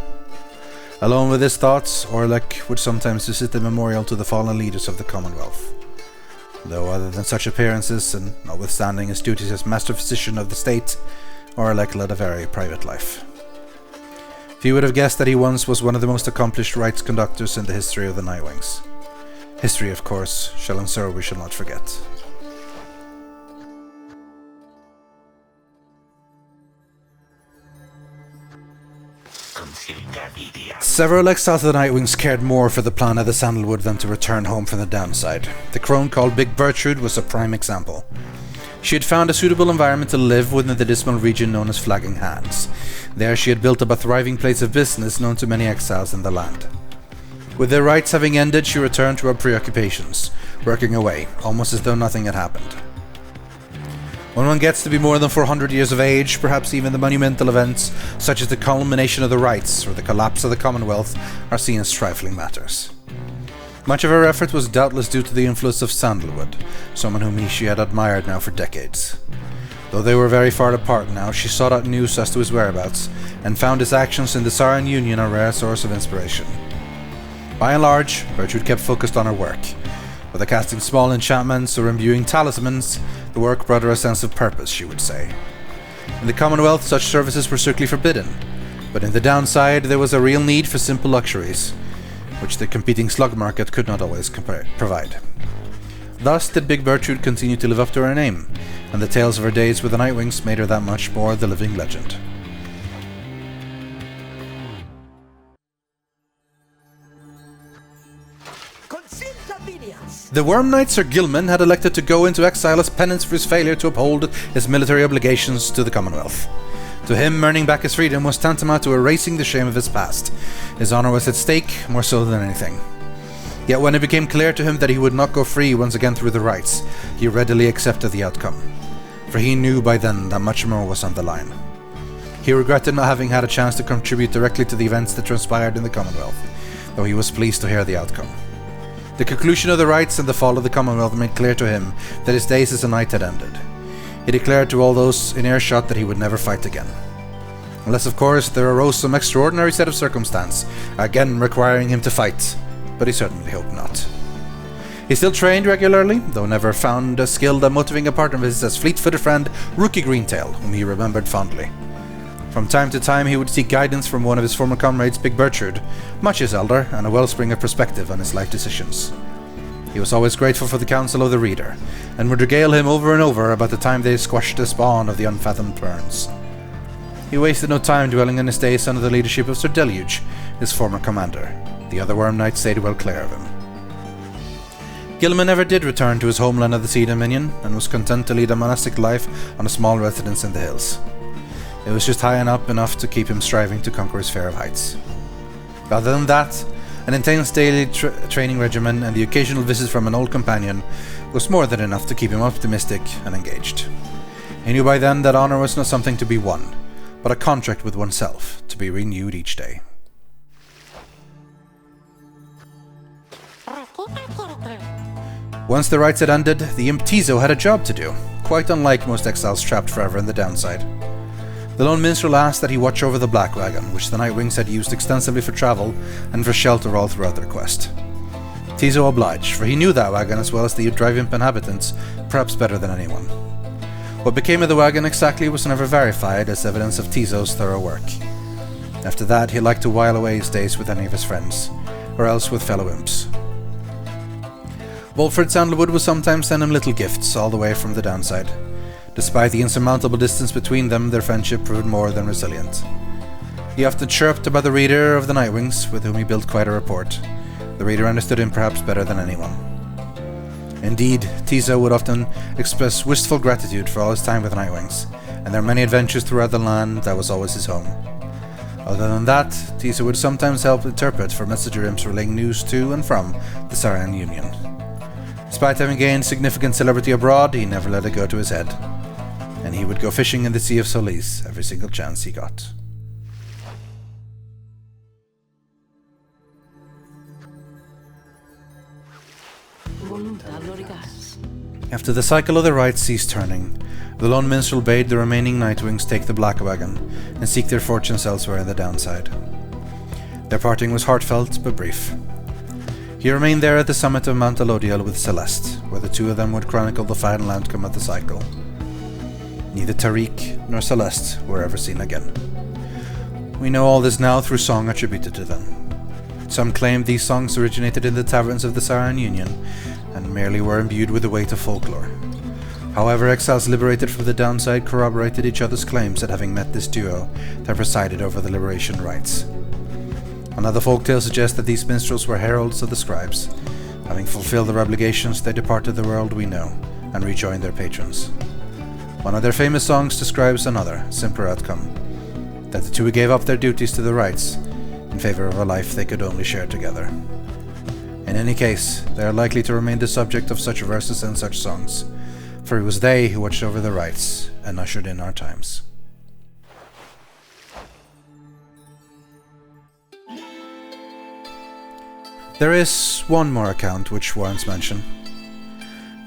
Alone with his thoughts, Oralech would sometimes visit the memorial to the fallen leaders of the Commonwealth. Though other than such appearances, and notwithstanding his duties as Master Physician of the state, Oralech led a very private life. Few would have guessed that he once was one of the most accomplished rites conductors in the history of the Nightwings. History, of course, shall ensure we shall not forget. Several exiles of the Nightwings cared more for the plan of the Sandalwood than to return home from the downside. The crone called Big Bertrude was a prime example. She had found a suitable environment to live within the dismal region known as Flagging Hands. There she had built up a thriving place of business known to many exiles in the land. With their rites having ended, she returned to her preoccupations, working away, almost as though nothing had happened. When one gets to be more than 400 years of age, perhaps even the monumental events, such as the culmination of the rites or the collapse of the Commonwealth, are seen as trifling matters. Much of her effort was doubtless due to the influence of Sandalwood, someone whom she had admired now for decades. Though they were very far apart now, she sought out news as to his whereabouts, and found his actions in the Saurian Union a rare source of inspiration. By and large, Bertrude kept focused on her work. Whether casting small enchantments or imbuing talismans, the work brought her a sense of purpose, she would say. In the Commonwealth, such services were strictly forbidden, but in the downside there was a real need for simple luxuries, which the competing slug market could not always provide. Thus did Big Bertrude continue to live up to her name, and the tales of her days with the Nightwings made her that much more the living legend. The Worm Knight Sir Gilman had elected to go into exile as penance for his failure to uphold his military obligations to the Commonwealth. To him, earning back his freedom was tantamount to erasing the shame of his past. His honor was at stake, more so than anything. Yet when it became clear to him that he would not go free once again through the rites, he readily accepted the outcome, for he knew by then that much more was on the line. He regretted not having had a chance to contribute directly to the events that transpired in the Commonwealth, though he was pleased to hear the outcome. The conclusion of the rites and the fall of the Commonwealth made clear to him that his days as a knight had ended. He declared to all those in earshot that he would never fight again. Unless, of course, there arose some extraordinary set of circumstance, again requiring him to fight, but he certainly hoped not. He still trained regularly, though never found as skilled and motivating a partner of his as fleet-footed friend Rookie Greentail, whom he remembered fondly. From time to time he would seek guidance from one of his former comrades, Big Bertrude, much his elder, and a wellspring of perspective on his life decisions. He was always grateful for the counsel of the reader, and would regale him over and over about the time they squashed the spawn of the unfathomed Perns. He wasted no time dwelling on his days under the leadership of Sir Deluge, his former commander. The other Worm Knights stayed well clear of him. Gilman never did return to his homeland of the Sea Dominion, and was content to lead a monastic life on a small residence in the hills. It was just high enough to keep him striving to conquer his fair of heights. Other than that, an intense daily training regimen and the occasional visits from an old companion was more than enough to keep him optimistic and engaged. He knew by then that honor was not something to be won, but a contract with oneself to be renewed each day. Once the rites had ended, the imp Tizo had a job to do, quite unlike most exiles trapped forever in the downside. The lone minstrel asked that he watch over the Black Wagon, which the Nightwings had used extensively for travel and for shelter all throughout their quest. Tizo obliged, for he knew that wagon as well as the Drive Imp inhabitants, perhaps better than anyone. What became of the wagon exactly was never verified as evidence of Tizo's thorough work. After that, he liked to while away his days with any of his friends, or else with fellow imps. Wolfred Sandalwood would sometimes send him little gifts all the way from the downside. Despite the insurmountable distance between them, their friendship proved more than resilient. He often chirped about the reader of the Nightwings, with whom he built quite a rapport. The reader understood him perhaps better than anyone. Indeed, Tizo would often express wistful gratitude for all his time with the Nightwings, and their many adventures throughout the land that was always his home. Other than that, Tizo would sometimes help interpret for messenger imps relaying news to and from the Sarian Union. Despite having gained significant celebrity abroad, he never let it go to his head, and he would go fishing in the Sea of Solis every single chance he got. After the cycle of the rites ceased turning, the lone minstrel bade the remaining Nightwings take the Black Wagon and seek their fortunes elsewhere in the downside. Their parting was heartfelt but brief. He remained there at the summit of Mount Elodiel with Celeste, where the two of them would chronicle the final outcome of the cycle. Neither Tariq nor Celeste were ever seen again. We know all this now through song attributed to them. Some claim these songs originated in the taverns of the Sarian Union and merely were imbued with the weight of folklore. However, exiles liberated from the downside corroborated each other's claims at having met this duo that presided over the liberation rites. Another folktale suggests that these minstrels were heralds of the scribes. Having fulfilled their obligations, they departed the world we know and rejoined their patrons. One of their famous songs describes another, simpler outcome, that the two gave up their duties to the rites in favor of a life they could only share together. In any case, they are likely to remain the subject of such verses and such songs, for it was they who watched over the rites and ushered in our times. There is one more account which warrants mention.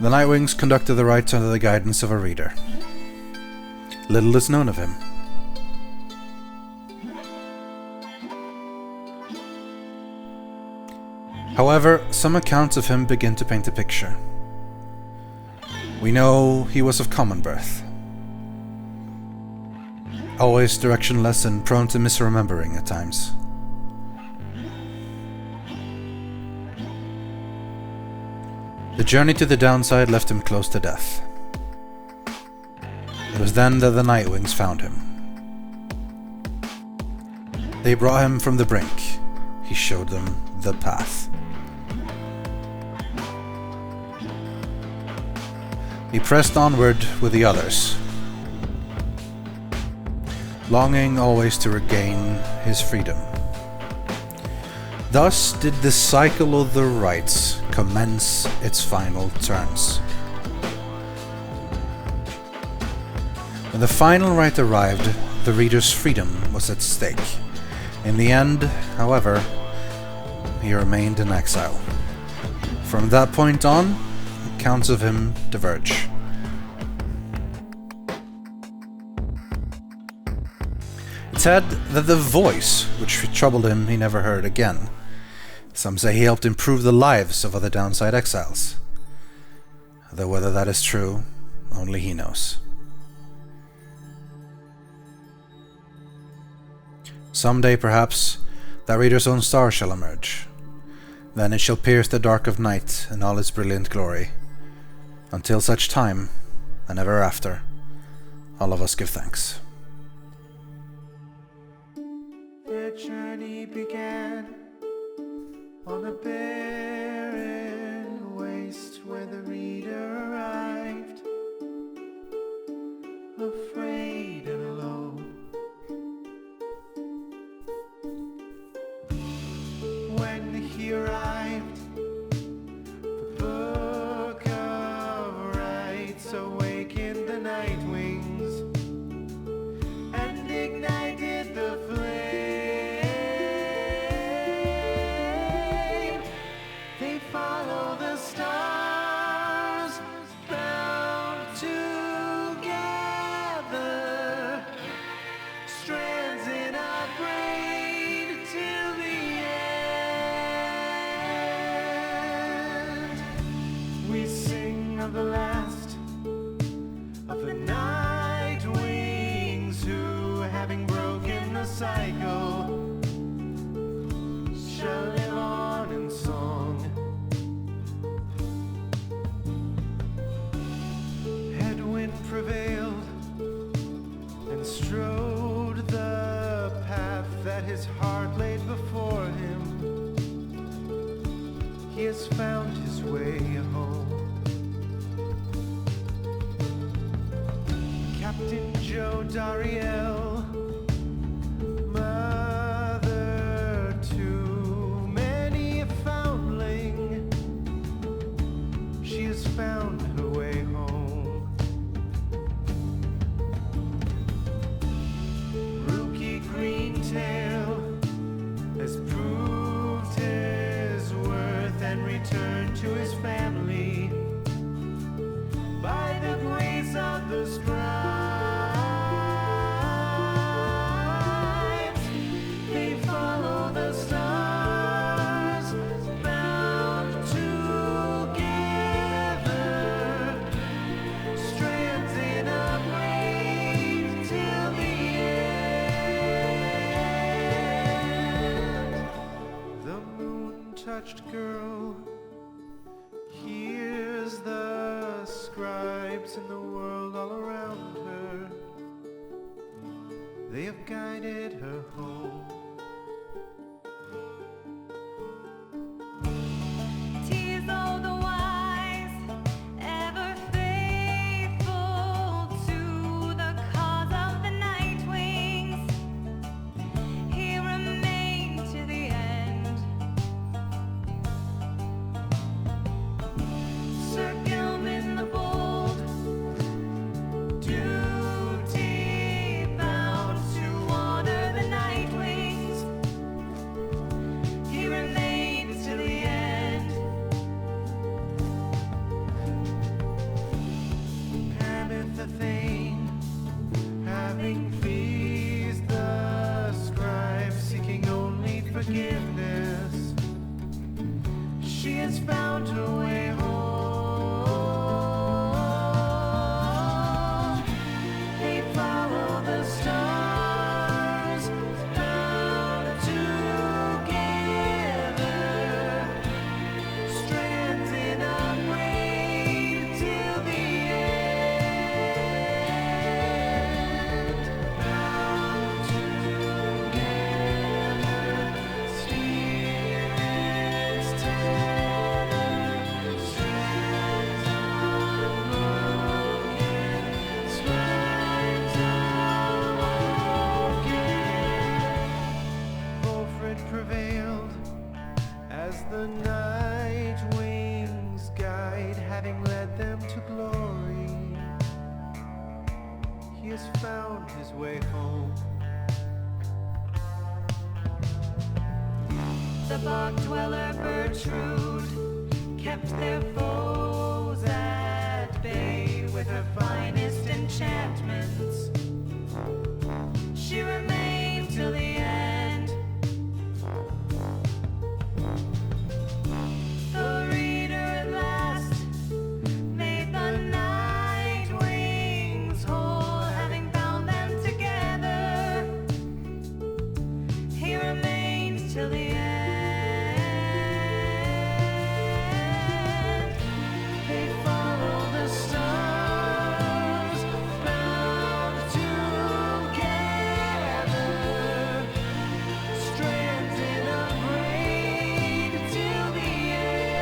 The Nightwings conducted the rites under the guidance of a reader. Little is known of him. However, some accounts of him begin to paint a picture. We know he was of common birth, always directionless and prone to misremembering at times. The journey to the downside left him close to death. It was then that the Nightwings found him. They brought him from the brink. He showed them the path. He pressed onward with the others, longing always to regain his freedom. Thus did the cycle of the rites commence its final turns. When the final rite arrived, the reader's freedom was at stake. In the end, however, he remained in exile. From that point on, accounts of him diverge. It's said that the voice, which troubled him, he never heard again. Some say he helped improve the lives of other downside exiles. Though whether that is true, only he knows. Someday, perhaps, that reader's own star shall emerge. Then it shall pierce the dark of night in all its brilliant glory. Until such time, and ever after, all of us give thanks. Their journey began on a barren waste where the reader arrived, afraid and alone. cycle shall live on in song. Headwind prevailed and strode the path that his heart laid before him. He has found his way home. Captain Joe Dariel, mother to many a foundling, she has found her way home. Rookie Greentail has proved his worth and returned to his family by the grace of the scribes. They follow the stars, bound together, strands in a braid till the end. The moon-touched girl hears the scribes in the world all around her. They have guided her home. Tears all the wise, ever faithful to the cause of the Night Wings. He remained to the end. Sir Gilman the Bold, duty bound to honor the Night Wings. He remained to the end. Paramount the Thane, having pleased the scribes, seeking only forgiveness, she has found her way home. They follow the stars, bound together, strands in a braid till the end. Bound together, spirits tether, strands unbroken, scribes awoken. Wilfred prevailed as the night wings guide, having led them to glory. He has found his way home. The bog dweller Bertrude kept their foes at bay with her finest enchantments. She remained till the end. The reader at last made the Night Wings whole, having bound them together. He remained till the end. They follow the stars, bound together, strands in a braid till the end.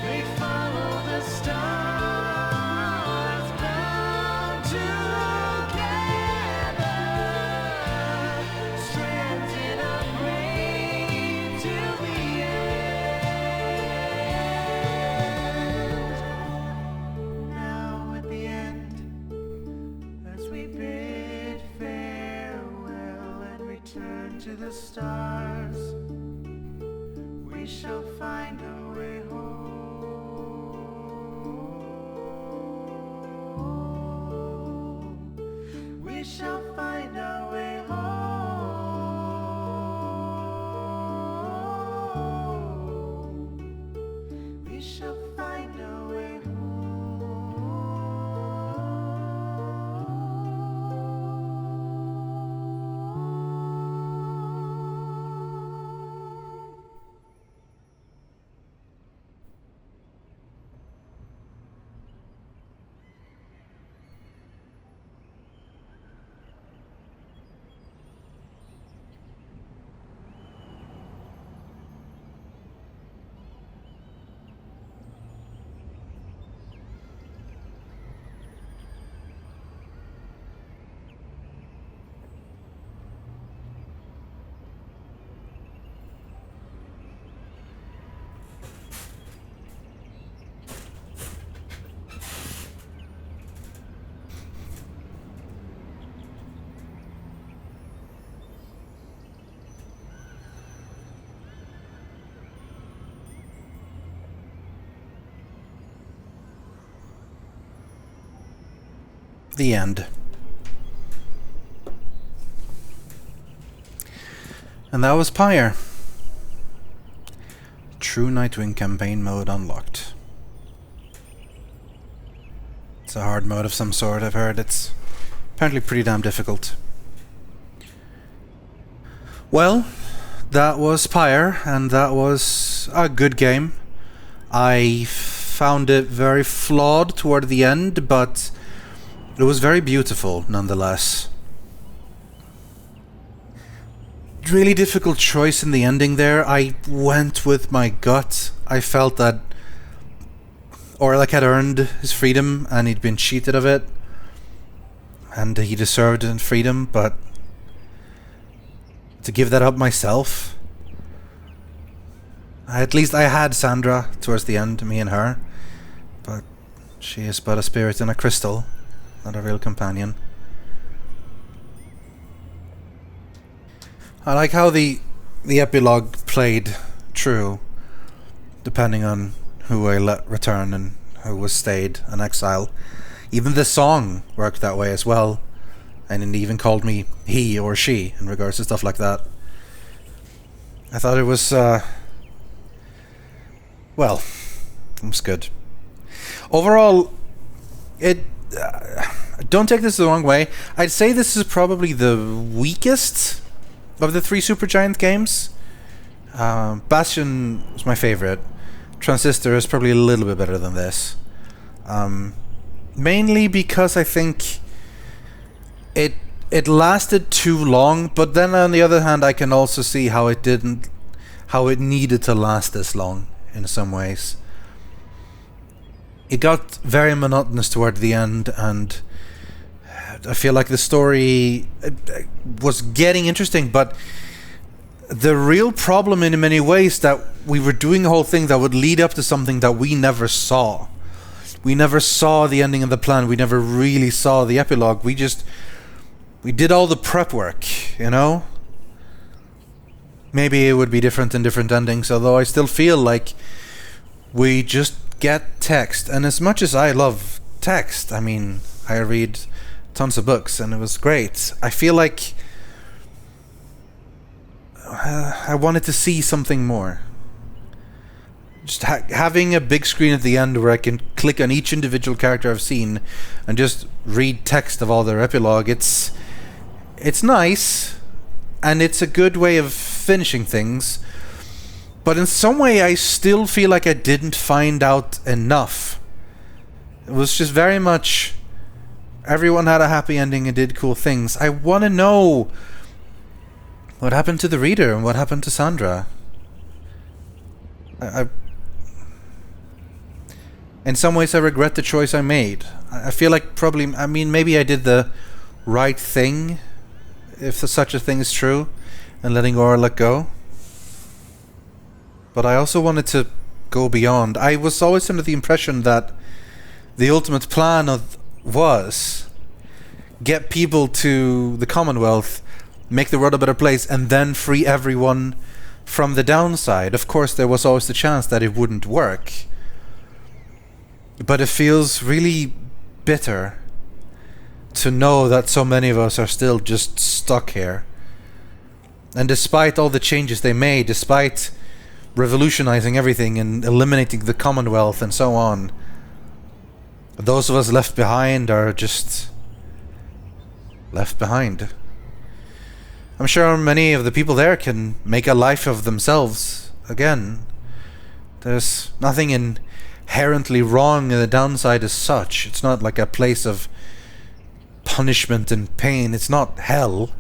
They follow the stars, bound together, strands in a braid till the end. Now at the end, as we bid farewell and return to the stars, we shall find our way home. We shall find our way home. We shall find our way home. The end. And that was Pyre. True Nightwing campaign mode unlocked. It's a hard mode of some sort, I've heard. It's apparently pretty damn difficult. Well, that was Pyre, and that was a good game. I found it very flawed toward the end, but it was very beautiful nonetheless. Really difficult choice in the ending there. I went with my gut. I felt that Oralech had earned his freedom and he'd been cheated of it, and he deserved freedom, but to give that up myself, at least I had Sandra towards the end, me and her, but she is but a spirit in a crystal, not a real companion. I like how the epilogue played true, depending on who I let return and who was stayed an exile. Even the song worked that way as well, and it even called me he or she in regards to stuff like that. I thought it was, well, it was good. Overall, don't take this the wrong way, I'd say this is probably the weakest of the 3 Supergiant games. Bastion was my favorite. Transistor is probably a little bit better than this. Mainly because I think it lasted too long, but then on the other hand I can also see how it needed to last this long in some ways. It got very monotonous toward the end, and I feel like the story was getting interesting, but the real problem in many ways that we were doing a whole thing that would lead up to something that we never saw. We never saw the ending of the plan. We never really saw the epilogue. We did all the prep work, you know? Maybe it would be different in different endings, although I still feel like we just get text. And as much as I love text, I mean, I read tons of books and it was great, I feel like I wanted to see something more. Just having a big screen at the end where I can click on each individual character I've seen and just read text of all their epilogue, it's nice, and it's a good way of finishing things, but in some way I still feel like I didn't find out enough. It was just very much everyone had a happy ending and did cool things. I want to know what happened to the reader and what happened to Sandra. In some ways I regret the choice I made. I feel like probably, I mean, maybe I did the right thing, if such a thing is true, and letting Oralech go. But I also wanted to go beyond. I was always under the impression that the ultimate plan was get people to the Commonwealth, make the world a better place, and then free everyone from the downside. Of course, there was always the chance that it wouldn't work. But it feels really bitter to know that so many of us are still just stuck here. And despite all the changes they made, despite revolutionizing everything and eliminating the Commonwealth and so on, those of us left behind are just left behind. I'm sure many of the people there can make a life of themselves again. There's nothing inherently wrong in the downside as such. It's not like a place of punishment and pain. It's not hell.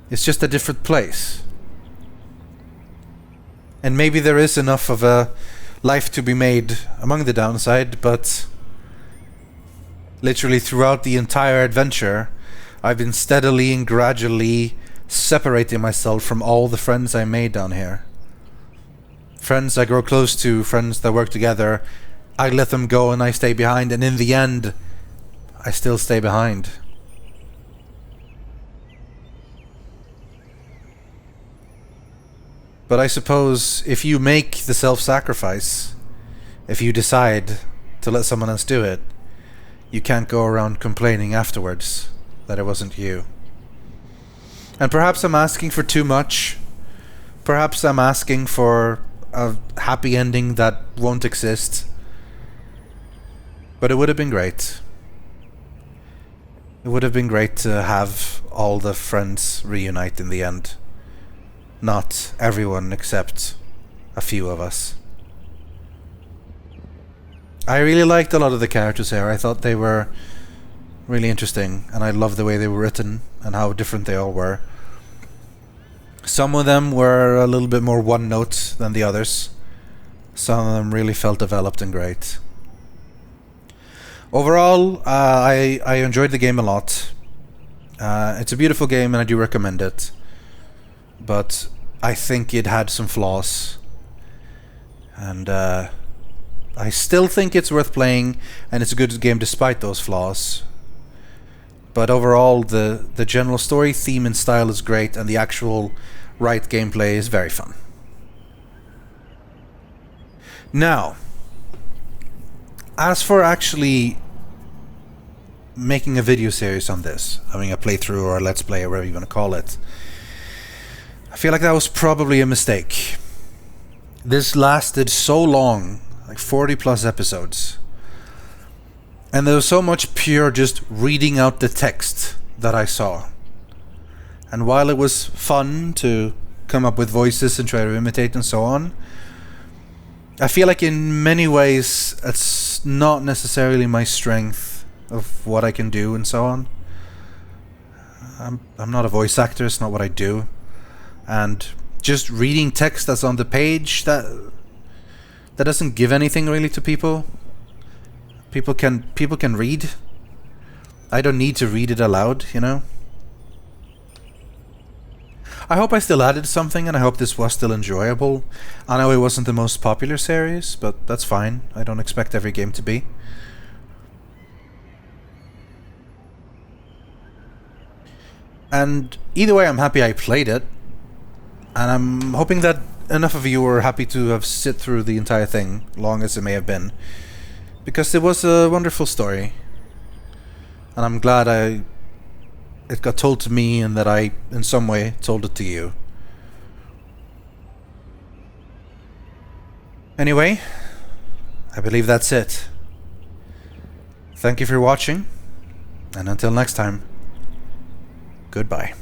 It's just a different place. And maybe there is enough of a life to be made among the downside, but literally throughout the entire adventure, I've been steadily and gradually separating myself from all the friends I made down here. Friends I grow close to, friends that work together, I let them go and I stay behind, and in the end, I still stay behind. But I suppose if you make the self-sacrifice, if you decide to let someone else do it, you can't go around complaining afterwards that it wasn't you. And perhaps I'm asking for too much. Perhaps I'm asking for a happy ending that won't exist. But it would have been great. It would have been great to have all the friends reunite in the end. Not everyone except a few of us. I really liked a lot of the characters here. I thought they were really interesting, and I loved the way they were written and how different they all were. Some of them were a little bit more one note than the others. Some of them really felt developed and great. Overall, I enjoyed the game a lot. It's a beautiful game and I do recommend it. But I think it had some flaws. And I still think it's worth playing, and it's a good game despite those flaws. But overall, the general story, theme and style is great, and the actual rite gameplay is very fun. Now, as for actually making a video series on this, having a playthrough or a let's play or whatever you want to call it, I feel like that was probably a mistake. This lasted so long, like 40 plus episodes, and there was so much pure just reading out the text that I saw. And while it was fun to come up with voices and try to imitate and so on, I feel like in many ways it's not necessarily my strength of what I can do and so on. I'm not a voice actor, it's not what I do. And just reading text that's on the page, that doesn't give anything really to people. People can read. I don't need to read it aloud, you know? I hope I still added something, and I hope this was still enjoyable. I know it wasn't the most popular series, but that's fine. I don't expect every game to be. And either way, I'm happy I played it. And I'm hoping that enough of you were happy to have sit through the entire thing, long as it may have been. Because it was a wonderful story. And I'm glad it got told to me, and that I, in some way, told it to you. Anyway, I believe that's it. Thank you for watching, and until next time, goodbye.